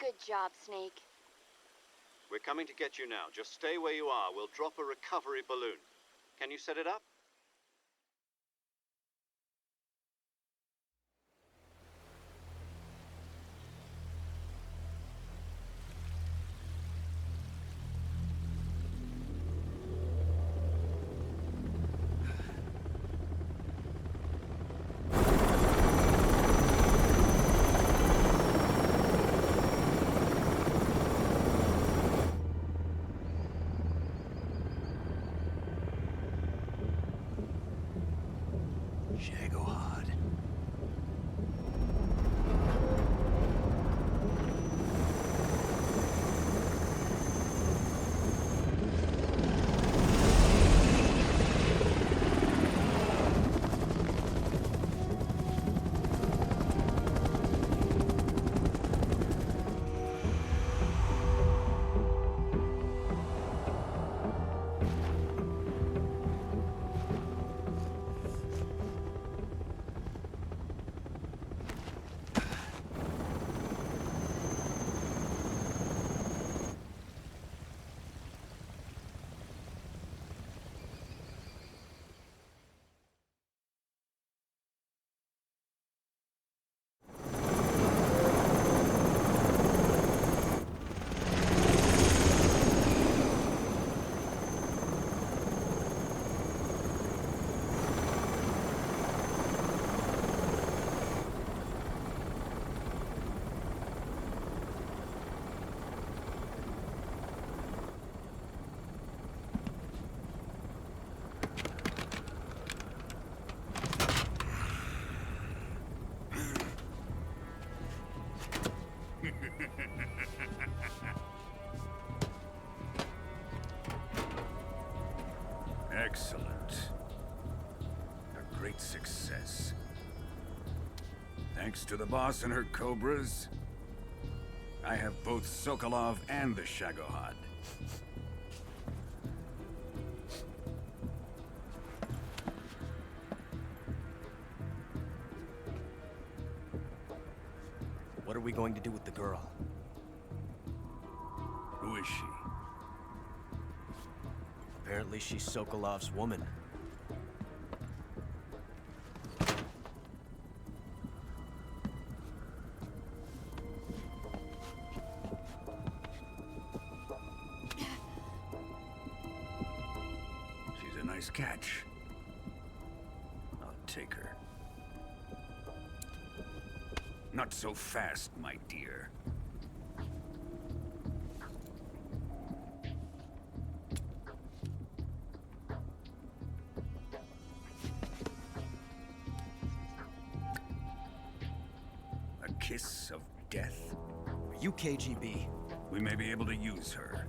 Good job, Snake. We're coming to get you now. Just stay where you are. We'll drop a recovery balloon. Can you set it up? Shagohod. Excellent. A great success. Thanks to the boss and her cobras, I have both Sokolov and the Shagohod. What are we going to do with the girl? Who is she? Apparently she's Sokolov's woman. She's a nice catch. I'll take her. Not so fast, my dear. A kiss of death? Are you KGB? We may be able to use her.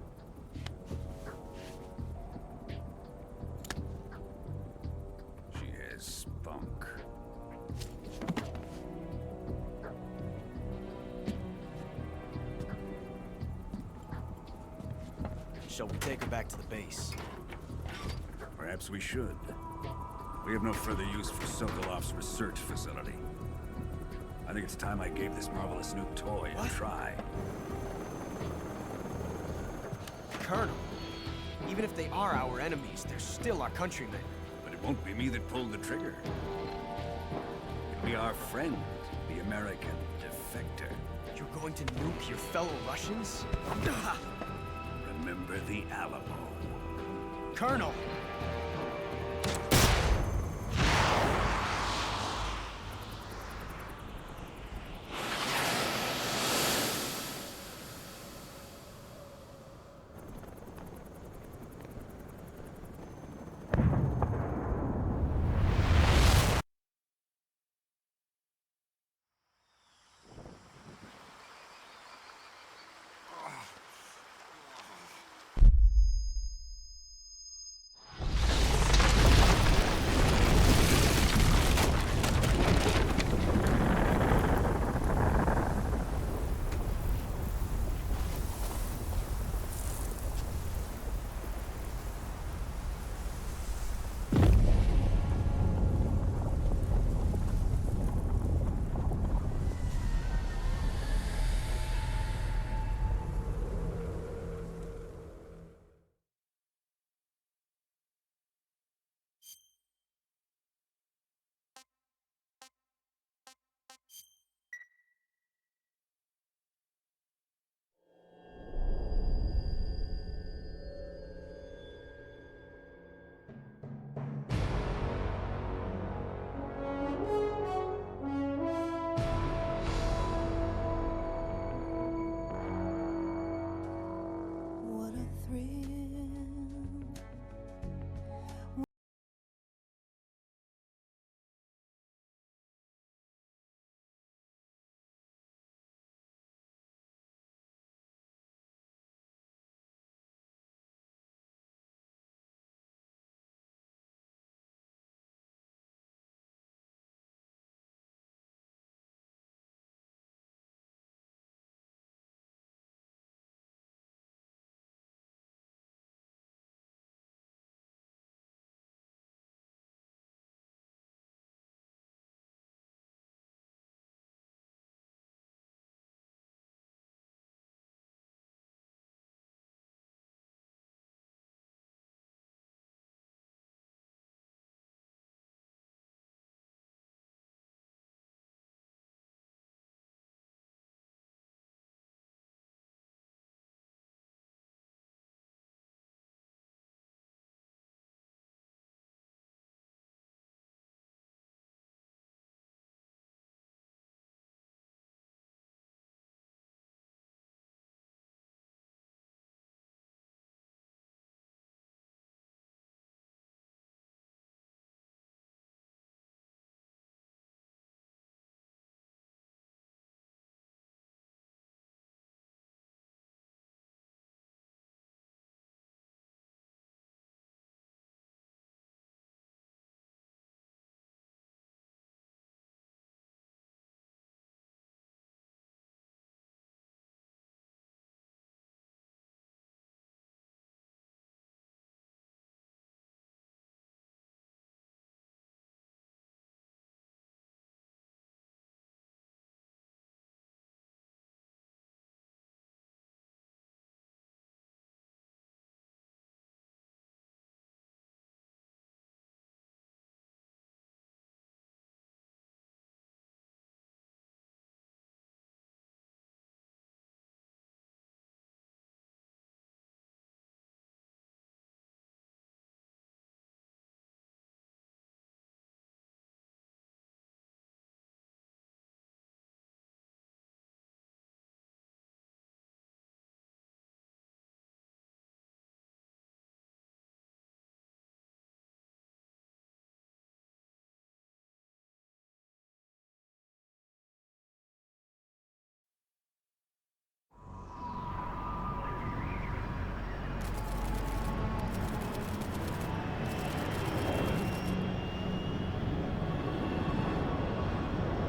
She has spunk. Shall we take her back to the base? Perhaps we should. We have no further use for Sokolov's research facility. I think it's time I gave this marvelous new toy a try. Colonel, even if they are our enemies, they're still our countrymen. But it won't be me that pulled the trigger. It'll be our friend, the American defector. You're going going to nuke your fellow Russians? Remember the Alamo. Colonel!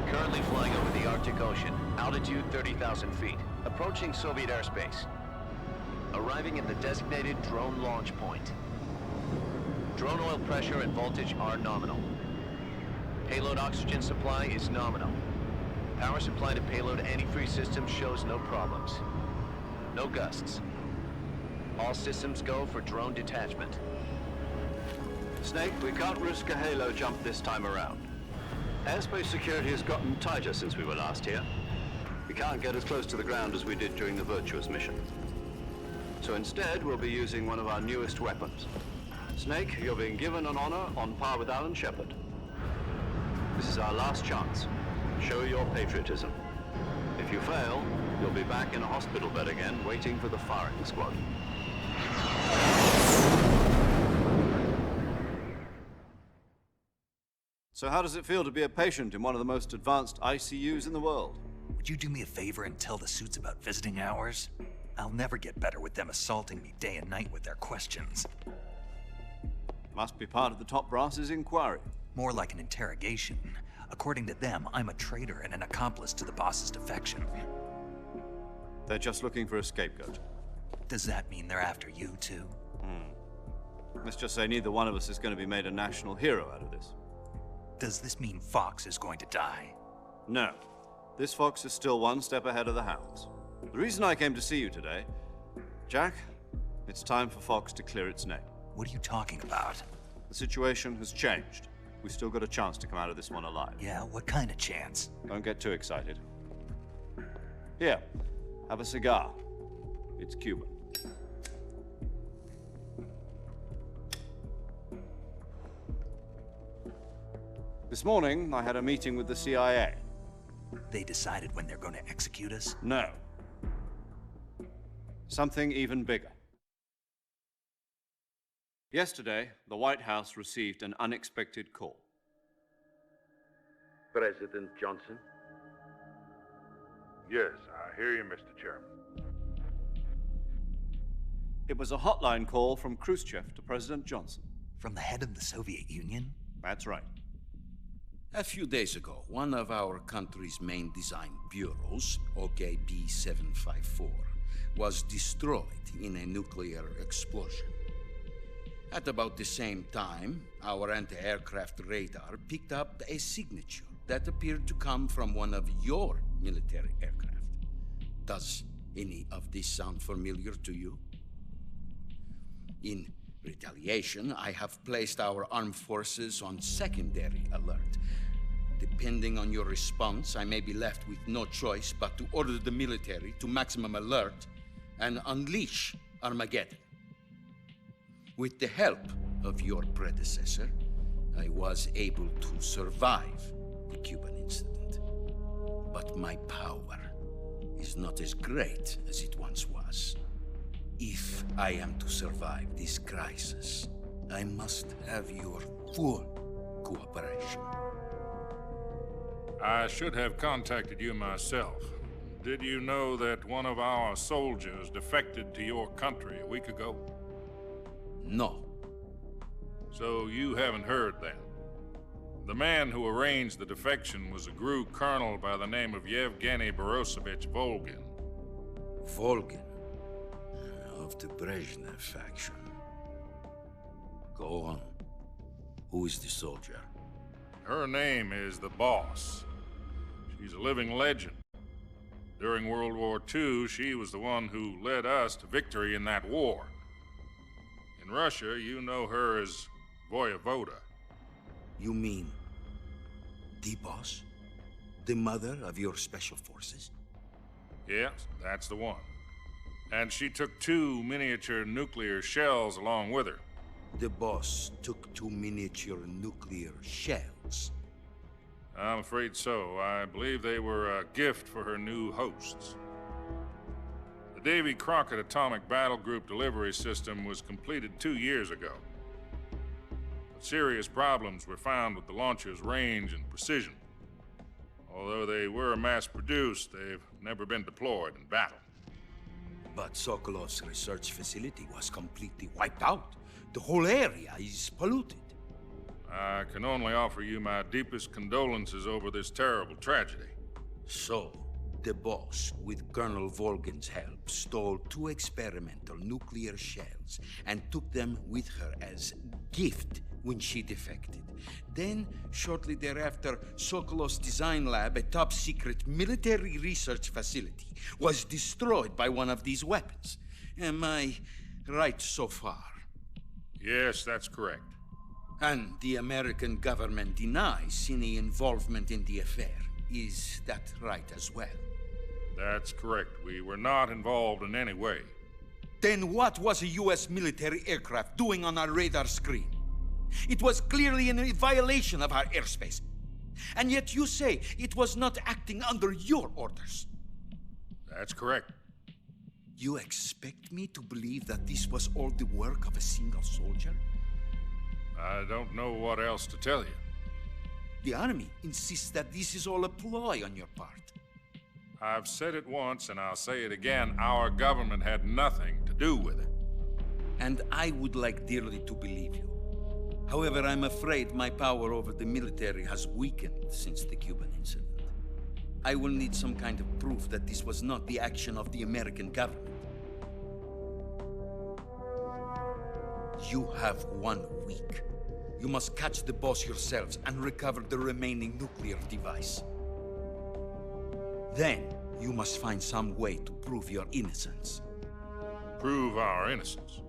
Currently flying over the Arctic Ocean, altitude 30,000 feet, approaching Soviet airspace. Arriving at the designated drone launch point. Drone oil pressure and voltage are nominal. Payload oxygen supply is nominal. Power supply to payload antifreeze system shows no problems. No gusts. All systems go for drone detachment. Snake, we can't risk a halo jump this time around. Airspace security has gotten tighter since we were last here. We can't get as close to the ground as we did during the Virtuous mission. So instead, we'll be using one of our newest weapons. Snake, you're being given an honor on par with Alan Shepard. This is our last chance. Show your patriotism. If you fail, you'll be back in a hospital bed again, waiting for the firing squad. So how does it feel to be a patient in one of the most advanced ICUs in the world? Would you do me a favor and tell the suits about visiting hours? I'll never get better with them assaulting me day and night with their questions. Must be part of the top brass's inquiry. More like an interrogation. According to them, I'm a traitor and an accomplice to the boss's defection. They're just looking for a scapegoat. Does that mean they're after you, too? Let's just say neither one of us is going to be made a national hero out of this. Does this mean Fox is going to die? No. This Fox is still one step ahead of the Hounds. The reason I came to see you today, Jack, it's time for Fox to clear its name. What are you talking about? The situation has changed. We've still got a chance to come out of this one alive. Yeah, what kind of chance? Don't get too excited. Here, have a cigar. It's Cuban. This morning, I had a meeting with the CIA. They decided when they're going to execute us? No. Something even bigger. Yesterday, the White House received an unexpected call. President Johnson? Yes, I hear you, Mr. Chairman. It was a hotline call from Khrushchev to President Johnson. From the head of the Soviet Union? That's right. A few days ago, one of our country's main design bureaus, OKB-754, was destroyed in a nuclear explosion. At about the same time, our anti-aircraft radar picked up a signature that appeared to come from one of your military aircraft. Does any of this sound familiar to you? In retaliation, I have placed our armed forces on secondary alert. Depending on your response, I may be left with no choice but to order the military to maximum alert and unleash Armageddon. With the help of your predecessor, I was able to survive the Cuban incident. But my power is not as great as it once was. If I am to survive this crisis, I must have your full cooperation. I should have contacted you myself. Did you know that one of our soldiers defected to your country a week ago? No. So you haven't heard then? The man who arranged the defection was a GRU colonel by the name of Yevgeny Borisovich Volgin. Volgin? Of the Brezhnev faction. Go on. Who is the soldier? Her name is the Boss. She's a living legend. During World War II, she was the one who led us to victory in that war. In Russia, you know her as Voyevoda. You mean the Boss? The mother of your special forces? Yes, that's the one. And she took 2 miniature nuclear shells along with her. The Boss took 2 miniature nuclear shells? I'm afraid so. I believe they were a gift for her new hosts. The Davy Crockett Atomic Battle Group delivery system was completed 2 years ago. But serious problems were found with the launcher's range and precision. Although they were mass-produced, they've never been deployed in battle. But Sokolov's research facility was completely wiped out. The whole area is polluted. I can only offer you my deepest condolences over this terrible tragedy. So, the Boss, with Colonel Volgin's help, stole 2 experimental nuclear shells and took them with her as gift when she defected. Then, shortly thereafter, Sokolov's design lab, a top-secret military research facility, was destroyed by one of these weapons. Am I right so far? Yes, that's correct. And the American government denies any involvement in the affair. Is that right as well? That's correct. We were not involved in any way. Then what was a U.S. military aircraft doing on our radar screen? It was clearly in violation of our airspace. And yet you say it was not acting under your orders. That's correct. You expect me to believe that this was all the work of a single soldier? I don't know what else to tell you. The Army insists that this is all a ploy on your part. I've said it once, and I'll say it again. Our government had nothing to do with it. And I would like dearly to believe you. However, I'm afraid my power over the military has weakened since the Cuban incident. I will need some kind of proof that this was not the action of the American government. You have 1 week. You must catch the boss yourselves and recover the remaining nuclear device. Then, you must find some way to prove your innocence. Prove our innocence?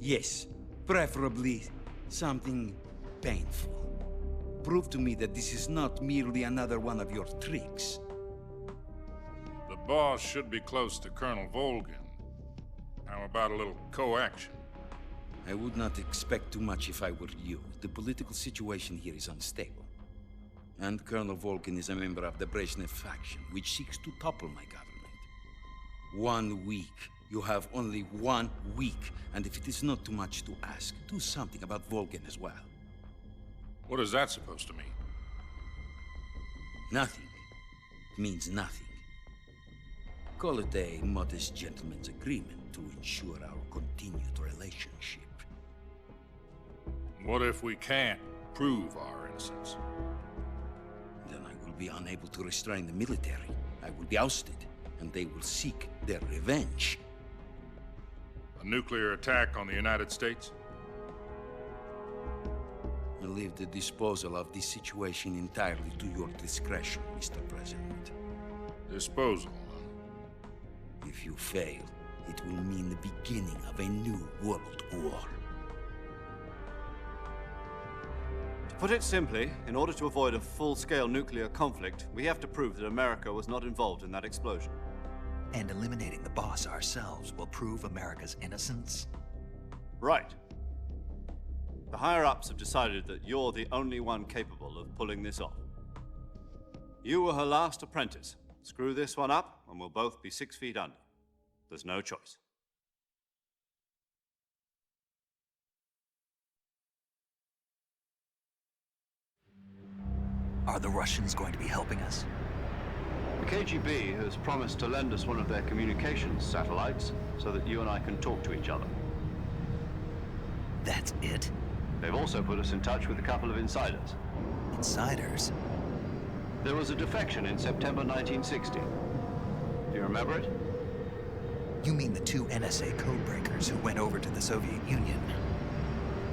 Yes, preferably something painful. Prove to me that this is not merely another one of your tricks. The boss should be close to Colonel Volgin. How about a little co-action? I would not expect too much if I were you. The political situation here is unstable. And Colonel Volgin is a member of the Brezhnev faction, which seeks to topple my government. 1 week. You have only 1 week. And if it is not too much to ask, do something about Volgin as well. What is that supposed to mean? Nothing. It means nothing. Call it a modest gentleman's agreement to ensure our continued relationship. What if we can't prove our innocence? Then I will be unable to restrain the military. I will be ousted, and they will seek their revenge. A nuclear attack on the United States? I leave the disposal of this situation entirely to your discretion, Mr. President. Disposal, huh? If you fail, it will mean the beginning of a new world war. To put it simply, in order to avoid a full-scale nuclear conflict, we have to prove that America was not involved in that explosion. And eliminating the boss ourselves will prove America's innocence? Right. The higher-ups have decided that you're the only one capable of pulling this off. You were her last apprentice. Screw this one up, and we'll both be 6 feet under. There's no choice. Are the Russians going to be helping us? The KGB has promised to lend us one of their communications satellites so that you and I can talk to each other. That's it? They've also put us in touch with a couple of insiders. Insiders? There was a defection in September 1960. Do you remember it? You mean the 2 NSA codebreakers who went over to the Soviet Union?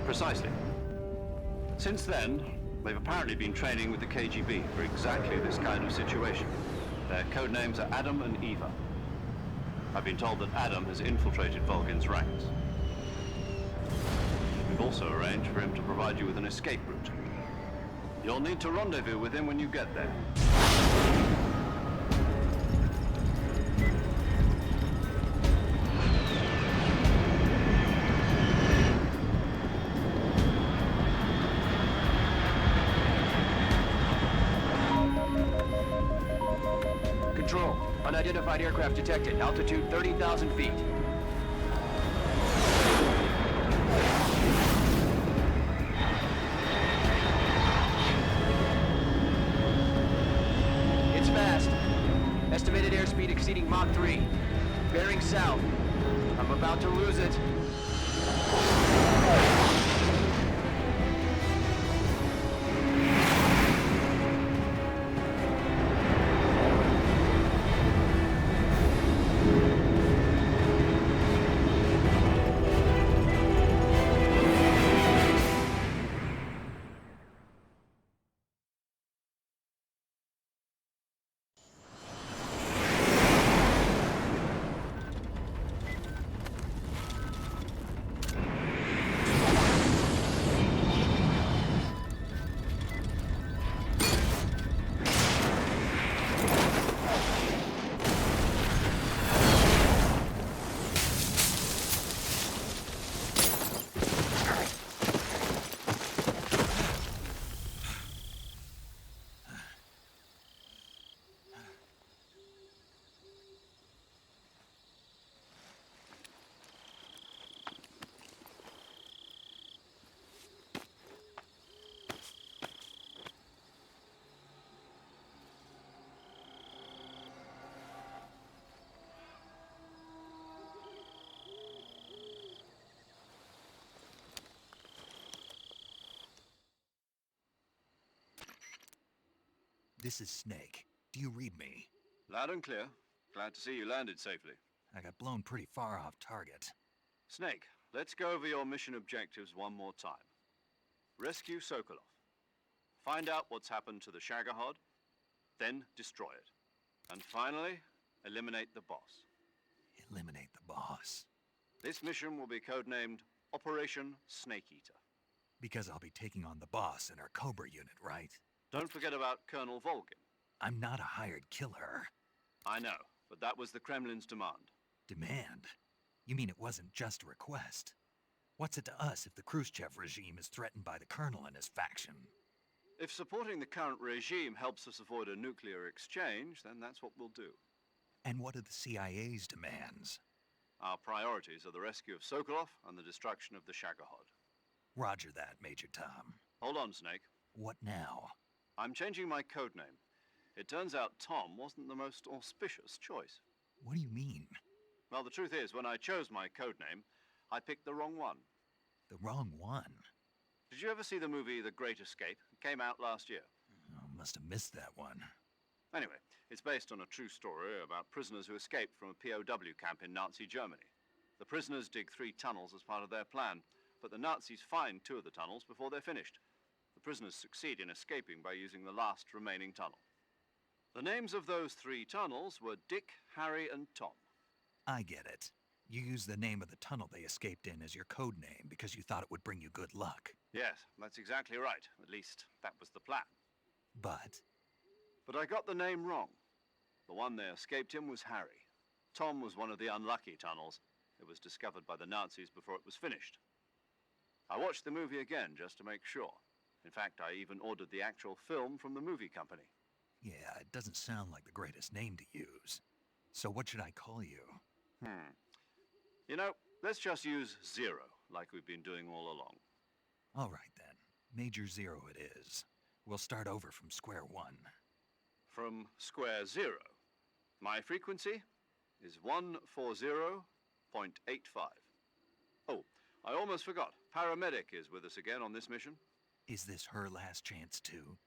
Precisely. Since then, they've apparently been training with the KGB for exactly this kind of situation. Their code names are Adam and Eva. I've been told that Adam has infiltrated Volgin's ranks. We've also arranged for him to provide you with an escape route. You'll need to rendezvous with him when you get there. Control, unidentified aircraft detected. Altitude 30,000 feet. It's fast. Estimated airspeed exceeding Mach 3. Bearing south. I'm about to lose it. This is Snake. Do you read me? Loud and clear. Glad to see you landed safely. I got blown pretty far off target. Snake, let's go over your mission objectives one more time. Rescue Sokolov. Find out what's happened to the Shagohod, then destroy it. And finally, eliminate the boss. Eliminate the boss. This mission will be codenamed Operation Snake Eater. Because I'll be taking on the boss in our Cobra unit, right? Don't forget about Colonel Volgin. I'm not a hired killer. I know, but that was the Kremlin's demand. Demand? You mean it wasn't just a request? What's it to us if the Khrushchev regime is threatened by the Colonel and his faction? If supporting the current regime helps us avoid a nuclear exchange, then that's what we'll do. And what are the CIA's demands? Our priorities are the rescue of Sokolov and the destruction of the Shagohod. Roger that, Major Tom. Hold on, Snake. What now? I'm changing my codename. It turns out Tom wasn't the most auspicious choice. What do you mean? Well, the truth is, when I chose my codename, I picked the wrong one. The wrong one? Did you ever see the movie The Great Escape? It came out last year. Oh, must have missed that one. Anyway, it's based on a true story about prisoners who escaped from a POW camp in Nazi Germany. The prisoners dig 3 tunnels as part of their plan, but the Nazis find 2 of the tunnels before they're finished. The prisoners succeed in escaping by using the last remaining tunnel. The names of those 3 tunnels were Dick, Harry, and Tom. I get it. You used the name of the tunnel they escaped in as your code name because you thought it would bring you good luck. Yes, that's exactly right. At least, that was the plan. But I got the name wrong. The one they escaped in was Harry. Tom was one of the unlucky tunnels. It was discovered by the Nazis before it was finished. I watched the movie again just to make sure. In fact, I even ordered the actual film from the movie company. yeah, it doesn't sound like the greatest name to use. So what should I call you? You know, let's just use Zero, like we've been doing all along. All right then. Major Zero it is. We'll start over from square one. From square 0. My frequency is 140.85. Oh, I almost forgot. Paramedic is with us again on this mission. Is this her last chance too?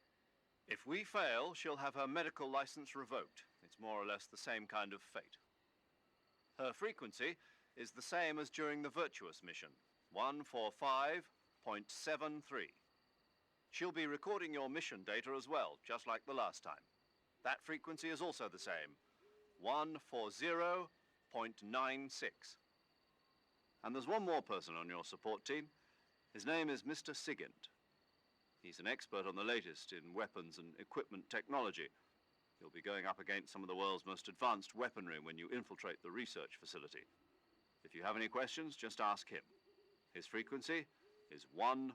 If we fail, she'll have her medical license revoked. It's more or less the same kind of fate. Her frequency is the same as during the Virtuous mission, 145.73. She'll be recording your mission data as well, just like the last time. That frequency is also the same, 140.96. And there's one more person on your support team. His name is Mr. Sigint. He's an expert on the latest in weapons and equipment technology. You'll be going up against some of the world's most advanced weaponry when you infiltrate the research facility. If you have any questions, just ask him. His frequency is 148.41.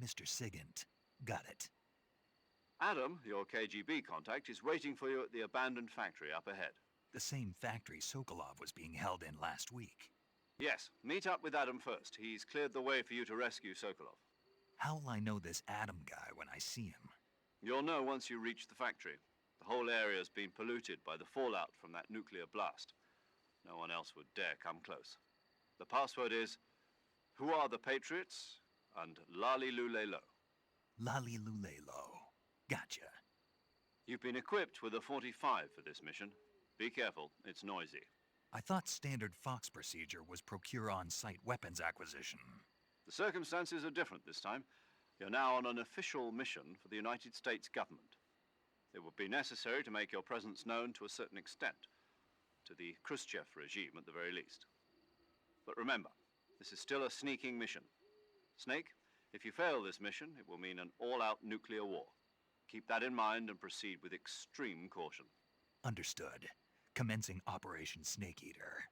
Mr. Sigint. Got it. Adam, your KGB contact, is waiting for you at the abandoned factory up ahead. The same factory Sokolov was being held in last week. Yes, meet up with Adam first. He's cleared the way for you to rescue Sokolov. How will I know this Adam guy when I see him? You'll know once you reach the factory. The whole area's been polluted by the fallout from that nuclear blast. No one else would dare come close. The password is, "Who are the Patriots?" and Lali Lulelo. Lali Lulelo. Gotcha. You've been equipped with a 45 for this mission. Be careful, it's noisy. I thought standard Fox procedure was procure on-site weapons acquisition. The circumstances are different this time. You're now on an official mission for the United States government. It would be necessary to make your presence known to a certain extent, to the Khrushchev regime at the very least. But remember, this is still a sneaking mission. Snake, if you fail this mission, it will mean an all-out nuclear war. Keep that in mind and proceed with extreme caution. Understood. Commencing Operation Snake Eater.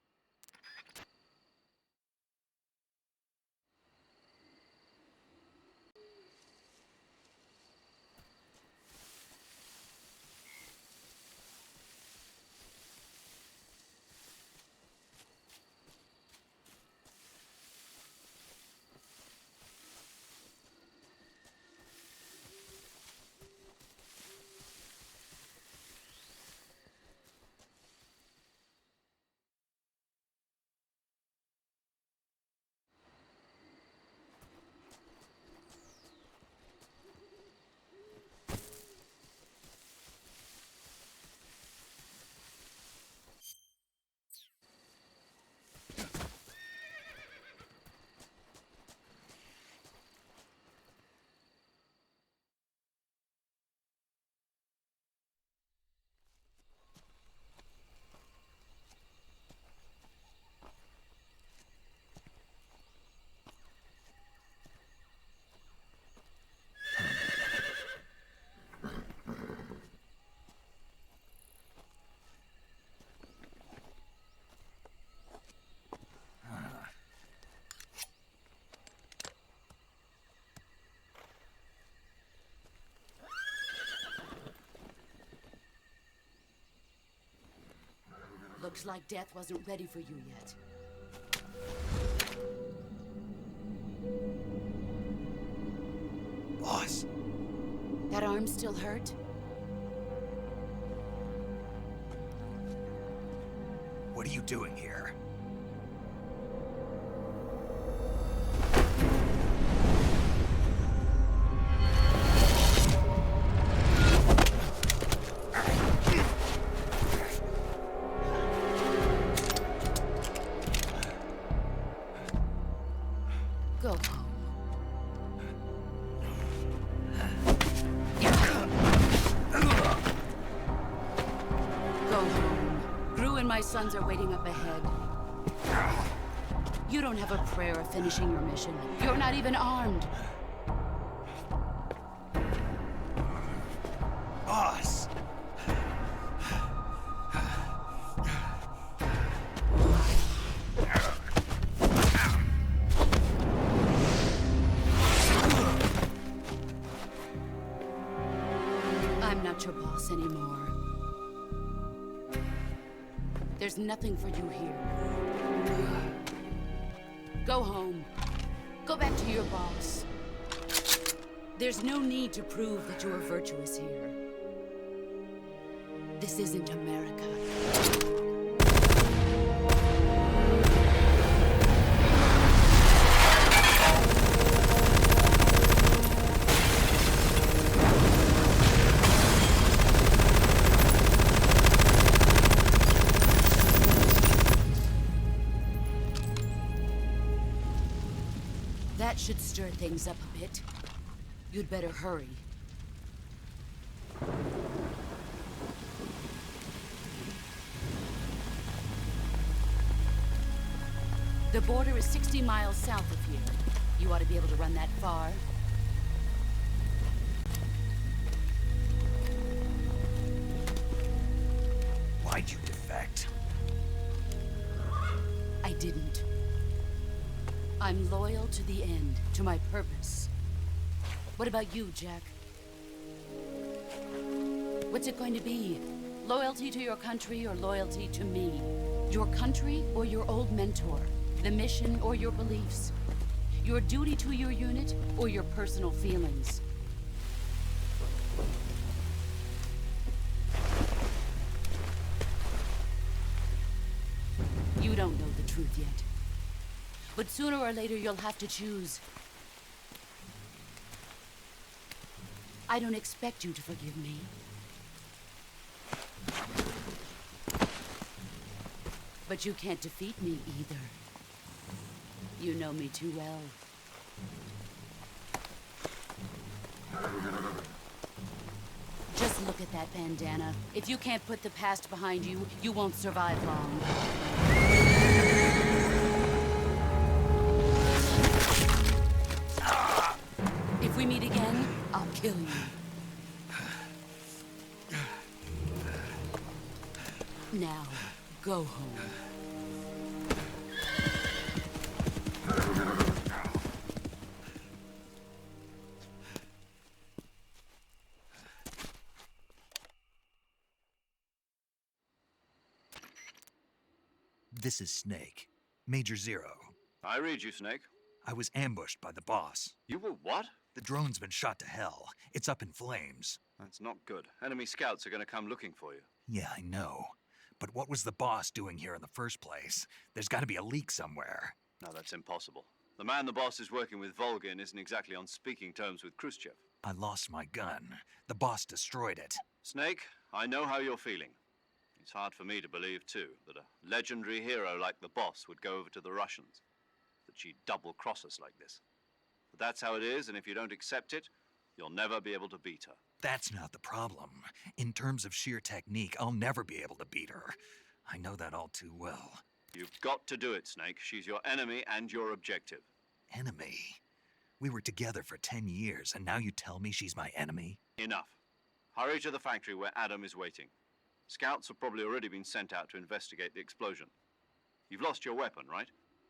Looks like death wasn't ready for you yet. Boss. That arm still hurt? What are you doing here? Go home. Go home. Gru and my sons are waiting up ahead. You don't have a prayer of finishing your mission. You're not even armed. Boss! I'm not your boss anymore. There's nothing for you here. Go home. Go back to your boss. There's no need to prove that you are virtuous here. This isn't America. That should stir things up a bit. You'd better hurry. The border is 60 miles south of here. You ought to be able to run that far. Why'd you defect? I didn't. I'm loyal to the end, to my purpose. What about you, Jack? What's it going to be? Loyalty to your country or loyalty to me? Your country or your old mentor? The mission or your beliefs? Your duty to your unit or your personal feelings? You don't know the truth yet. But sooner or later, you'll have to choose. I don't expect you to forgive me. But you can't defeat me either. You know me too well. Just look at that bandana. If you can't put the past behind you, you won't survive long. If we meet again, I'll kill you. Now, go home. This is Snake. Major Zero. I read you, Snake. I was ambushed by the boss. You were what? The drone's been shot to hell. It's up in flames. That's not good. Enemy scouts are going to come looking for you. Yeah, I know. But what was the boss doing here in the first place? There's got to be a leak somewhere. No, that's impossible. The man the boss is working with, Volgin, isn't exactly on speaking terms with Khrushchev. I lost my gun. The boss destroyed it. Snake, I know how you're feeling. It's hard for me to believe, too, that a legendary hero like the boss would go over to the Russians. That she'd double-cross us like this. But that's how it is, and if you don't accept it, you'll never be able to beat her. That's not the problem. In terms of sheer technique, I'll never be able to beat her. I know that all too well. You've got to do it, Snake. She's your enemy and your objective. Enemy? We were together for 10 years, and now you tell me she's my enemy? Enough. Hurry to the factory where Adam is waiting. Scouts have probably already been sent out to investigate the explosion. You've lost your weapon, right?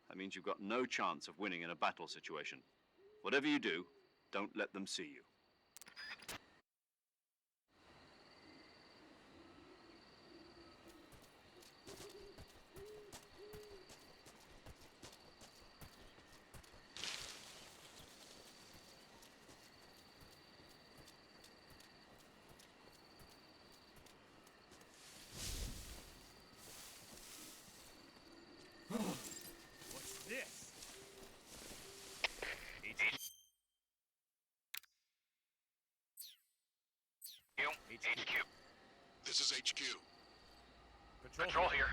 That means you've got no chance of winning in a battle situation. Whatever you do, don't let them see you. HQ. Patrol here.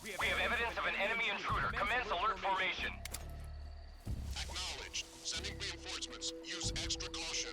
We have evidence of an enemy intruder. Commence alert formation. Acknowledged. Sending reinforcements. Use extra caution.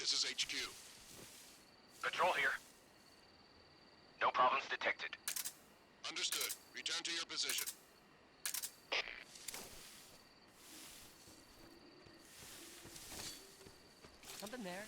This is HQ. Patrol here. No problems detected. Understood. Return to your position. Something there.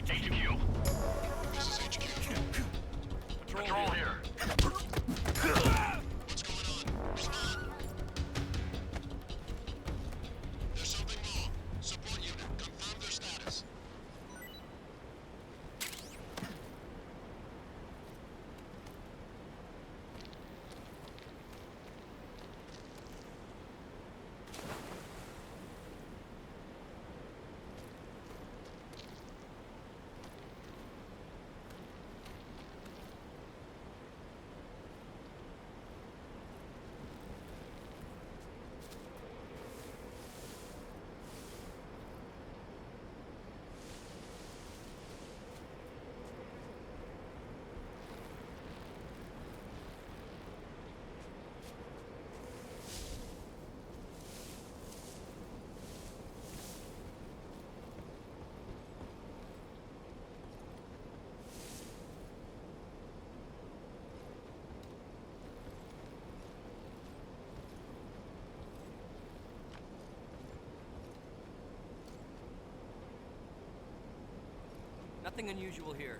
HQ. This is HQ. Patrol here. What's going on? Respond. There's something wrong. Support unit. Confirm their status. nothing unusual here.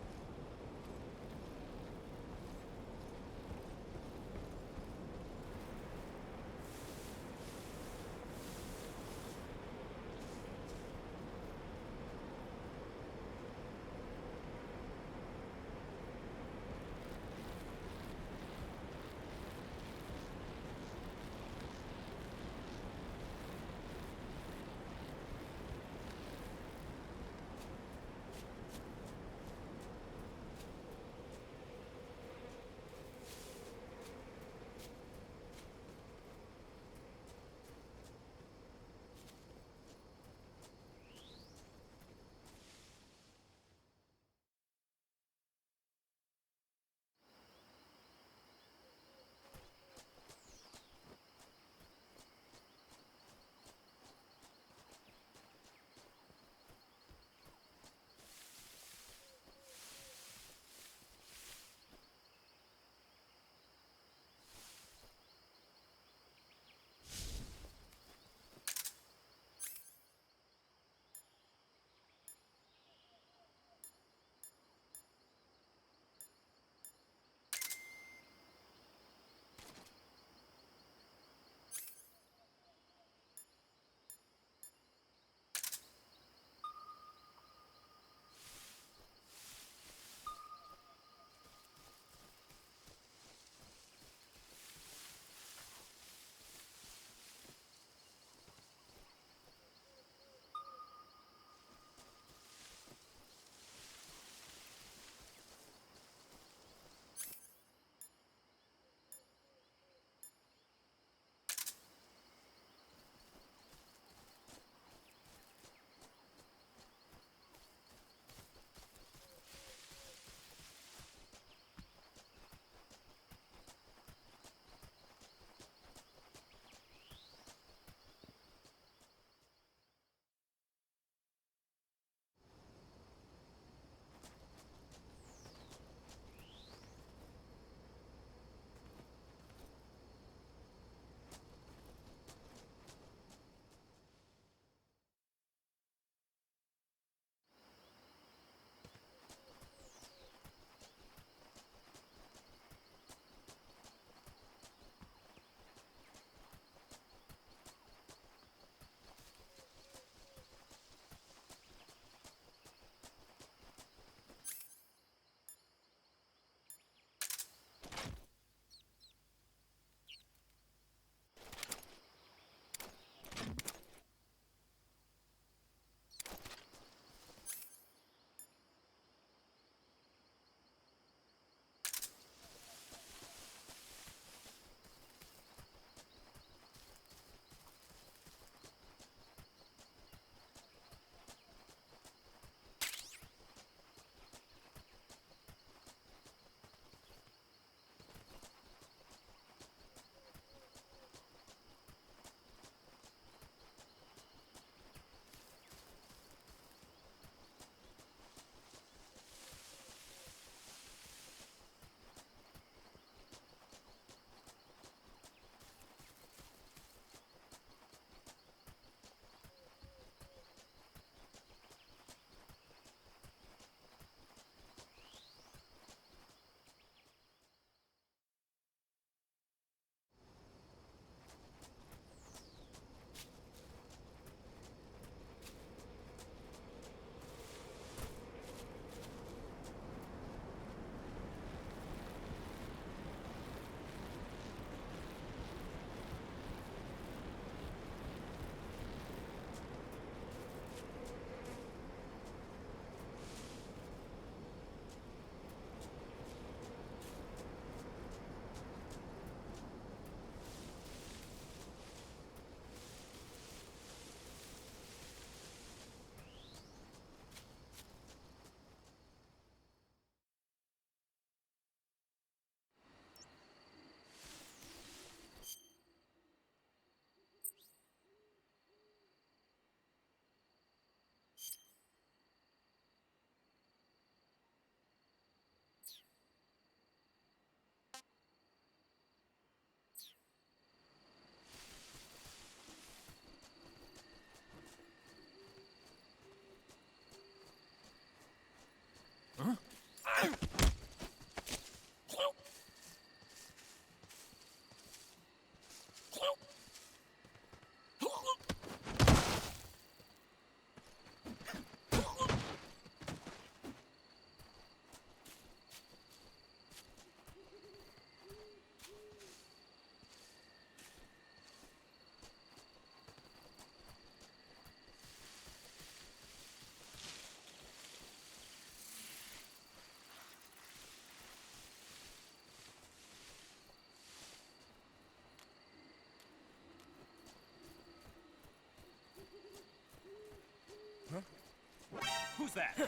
Who's that?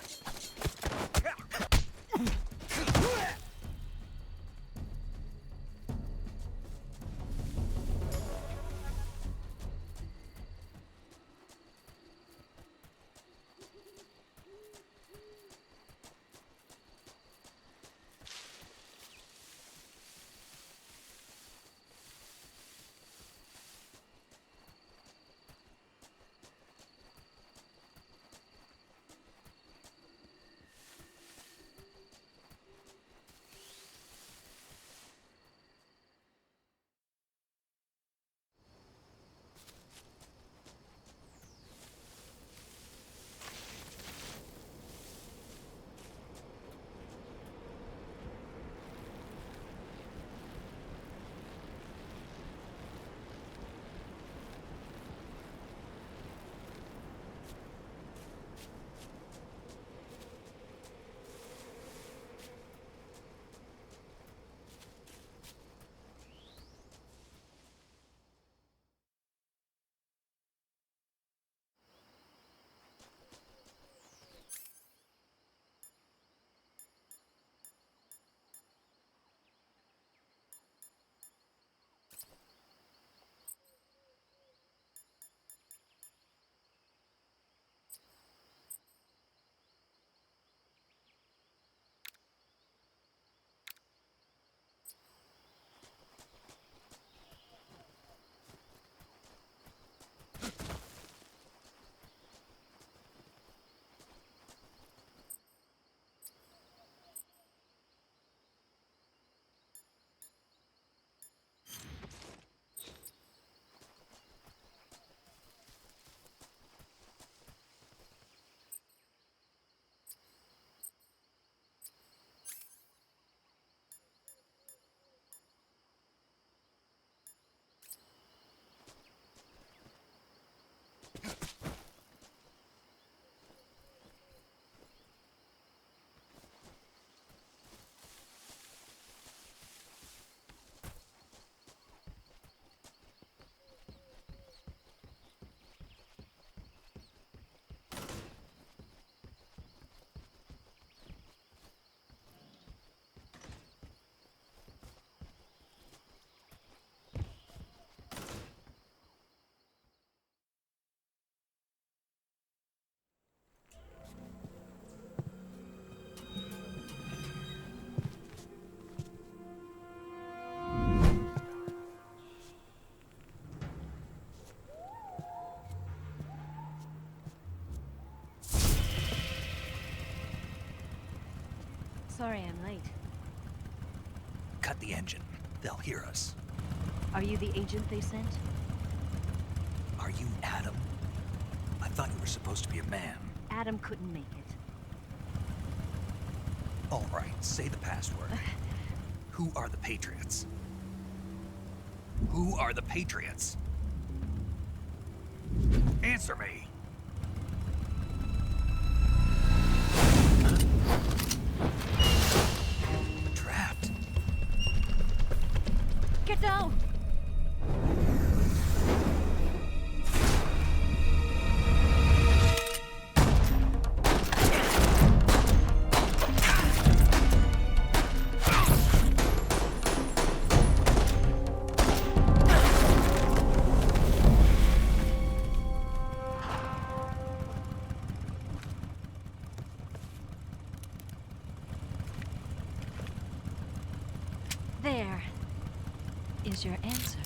Sorry I'm late. Cut the engine. They'll hear us. Are you the agent they sent? Are you Adam? I thought you were supposed to be a man. Adam couldn't make it. All right, say the password. Who are the Patriots? Who are the Patriots? Answer me! Trapped. Get down! There is your answer.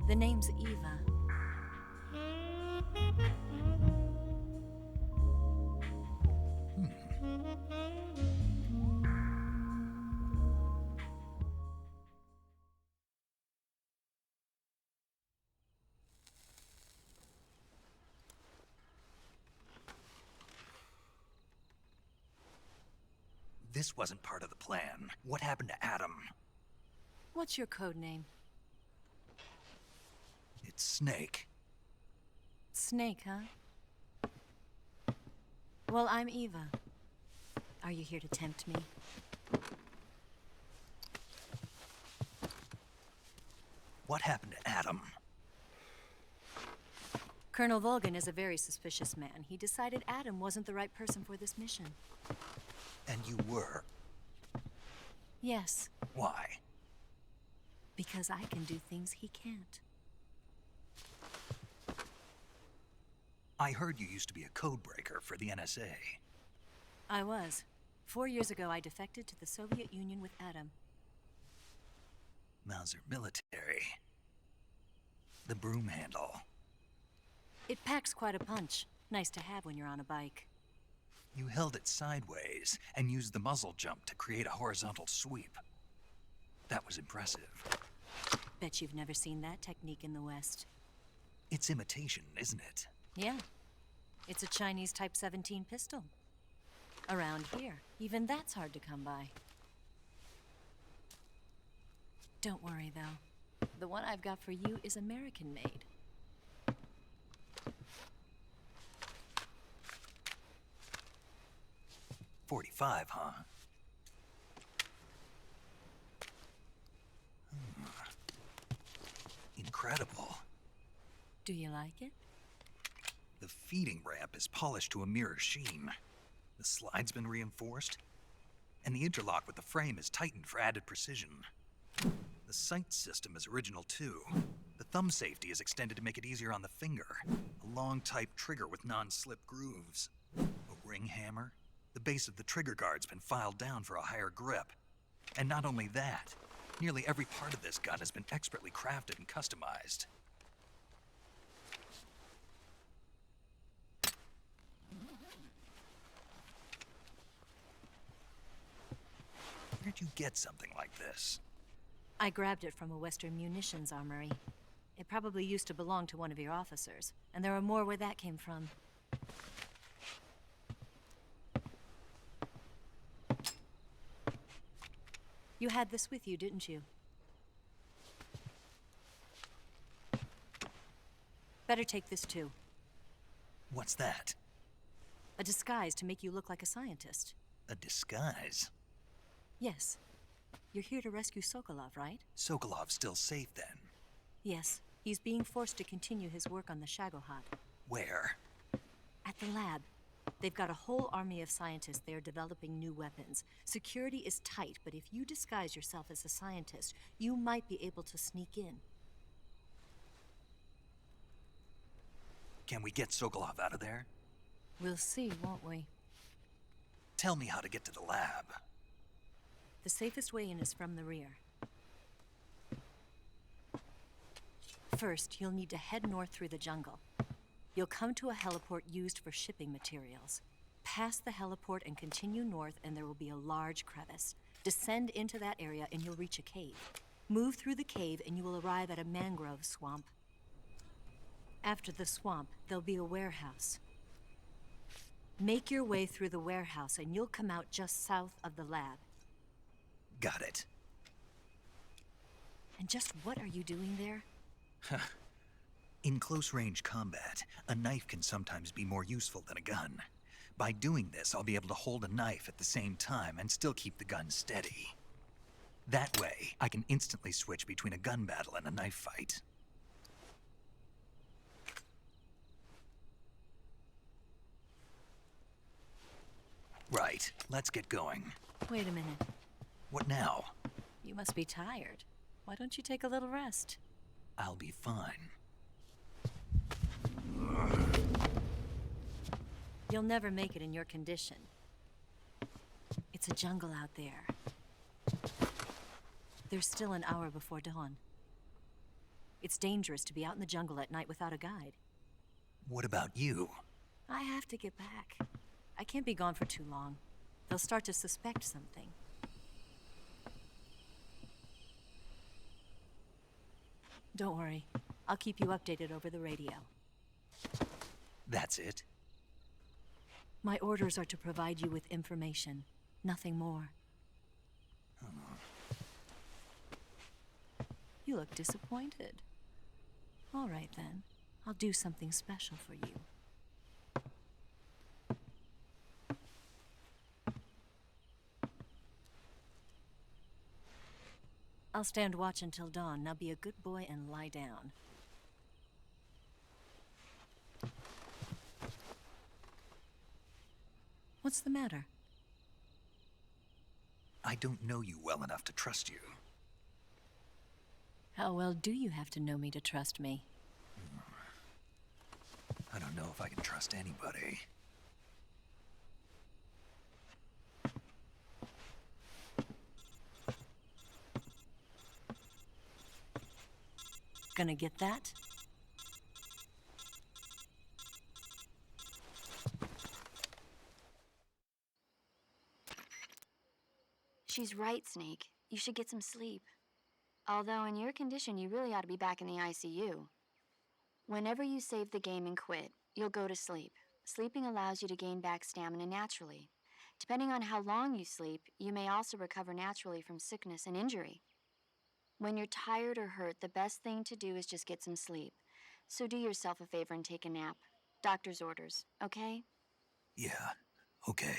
The name's Eva. This wasn't part of the plan. What happened to Adam? What's your code name? It's Snake. Snake, huh? Well, I'm Eva. Are you here to tempt me? What happened to Adam? Colonel Volgan is a very suspicious man. He decided Adam wasn't the right person for this mission. And you were? Yes. Why? Because I can do things he can't. I heard you used to be a codebreaker for the NSA. I was. 4 years ago, I defected to the Soviet Union with Adam. Mauser military. The broom handle. It packs quite a punch. Nice to have when you're on a bike. You held it sideways and used the muzzle jump to create a horizontal sweep. That was impressive. Bet you've never seen that technique in the West. It's imitation, isn't it? Yeah. It's a Chinese Type 17 pistol. Around here, even that's hard to come by. Don't worry, though. The one I've got for you is American-made. .45, huh? Incredible. Do you like it? The feeding ramp is polished to a mirror sheen. The slide's been reinforced, and the interlock with the frame is tightened for added precision. The sight system is original too. The thumb safety is extended to make it easier on the finger. A long type trigger with non-slip grooves. A ring hammer. The base of the trigger guard's been filed down for a higher grip. And not only that, nearly every part of this gun has been expertly crafted and customized. Where'd you get something like this? I grabbed it from a Western munitions armory. It probably used to belong to one of your officers, and there are more where that came from. You had this with you, didn't you? Better take this too. What's that? A disguise to make you look like a scientist. A disguise? Yes. You're here to rescue Sokolov, right? Sokolov's still safe then? Yes. He's being forced to continue his work on the Shagohod. Where? At the lab. They've got a whole army of scientists there developing new weapons. Security is tight, but if you disguise yourself as a scientist, you might be able to sneak in. Can we get Sokolov out of there? We'll see, won't we? Tell me how to get to the lab. The safest way in is from the rear. First, you'll need to head north through the jungle. You'll come to a heliport used for shipping materials. Pass the heliport and continue north, and there will be a large crevice. Descend into that area and you'll reach a cave. Move through the cave and you will arrive at a mangrove swamp. After the swamp, there'll be a warehouse. Make your way through the warehouse and you'll come out just south of the lab. Got it. And just what are you doing there? In close-range combat, a knife can sometimes be more useful than a gun. By doing this, I'll be able to hold a knife at the same time and still keep the gun steady. That way, I can instantly switch between a gun battle and a knife fight. Right, let's get going. Wait a minute. What now? You must be tired. Why don't you take a little rest? I'll be fine. You'll never make it in your condition. It's a jungle out there. There's still an hour before dawn. It's dangerous to be out in the jungle at night without a guide. What about you? I have to get back. I can't be gone for too long. They'll start to suspect something. Don't worry. I'll keep you updated over the radio. That's it? My orders are to provide you with information. Nothing more. You look disappointed. All right, then. I'll do something special for you. I'll stand watch until dawn. Now be a good boy and lie down. What's the matter? I don't know you well enough to trust you. How well do you have to know me to trust me? I don't know if I can trust anybody. Gonna get that? She's right, Snake. You should get some sleep. Although in your condition, you really ought to be back in the ICU. Whenever you save the game and quit, you'll go to sleep. Sleeping allows you to gain back stamina naturally. Depending on how long you sleep, you may also recover naturally from sickness and injury. When you're tired or hurt, the best thing to do is just get some sleep. So do yourself a favor and take a nap. Doctor's orders, okay? Yeah, okay.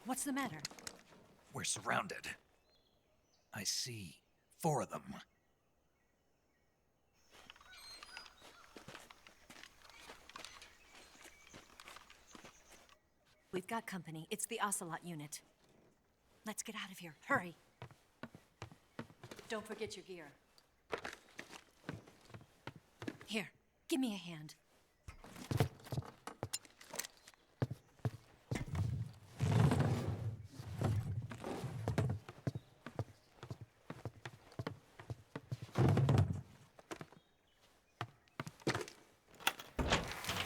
What's the matter? We're surrounded. I see 4 of them. We've got company. It's the Ocelot unit. Let's get out of here. Hurry. Don't forget your gear. Here, give me a hand.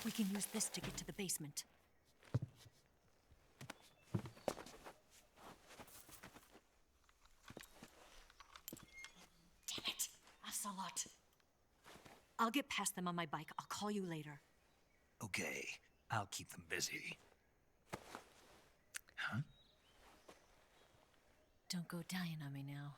We can use this to get to the basement. Damn it, Ocelot. I'll get past them on my bike. I'll call you later. Okay, I'll keep them busy. Huh? Don't go dying on me now.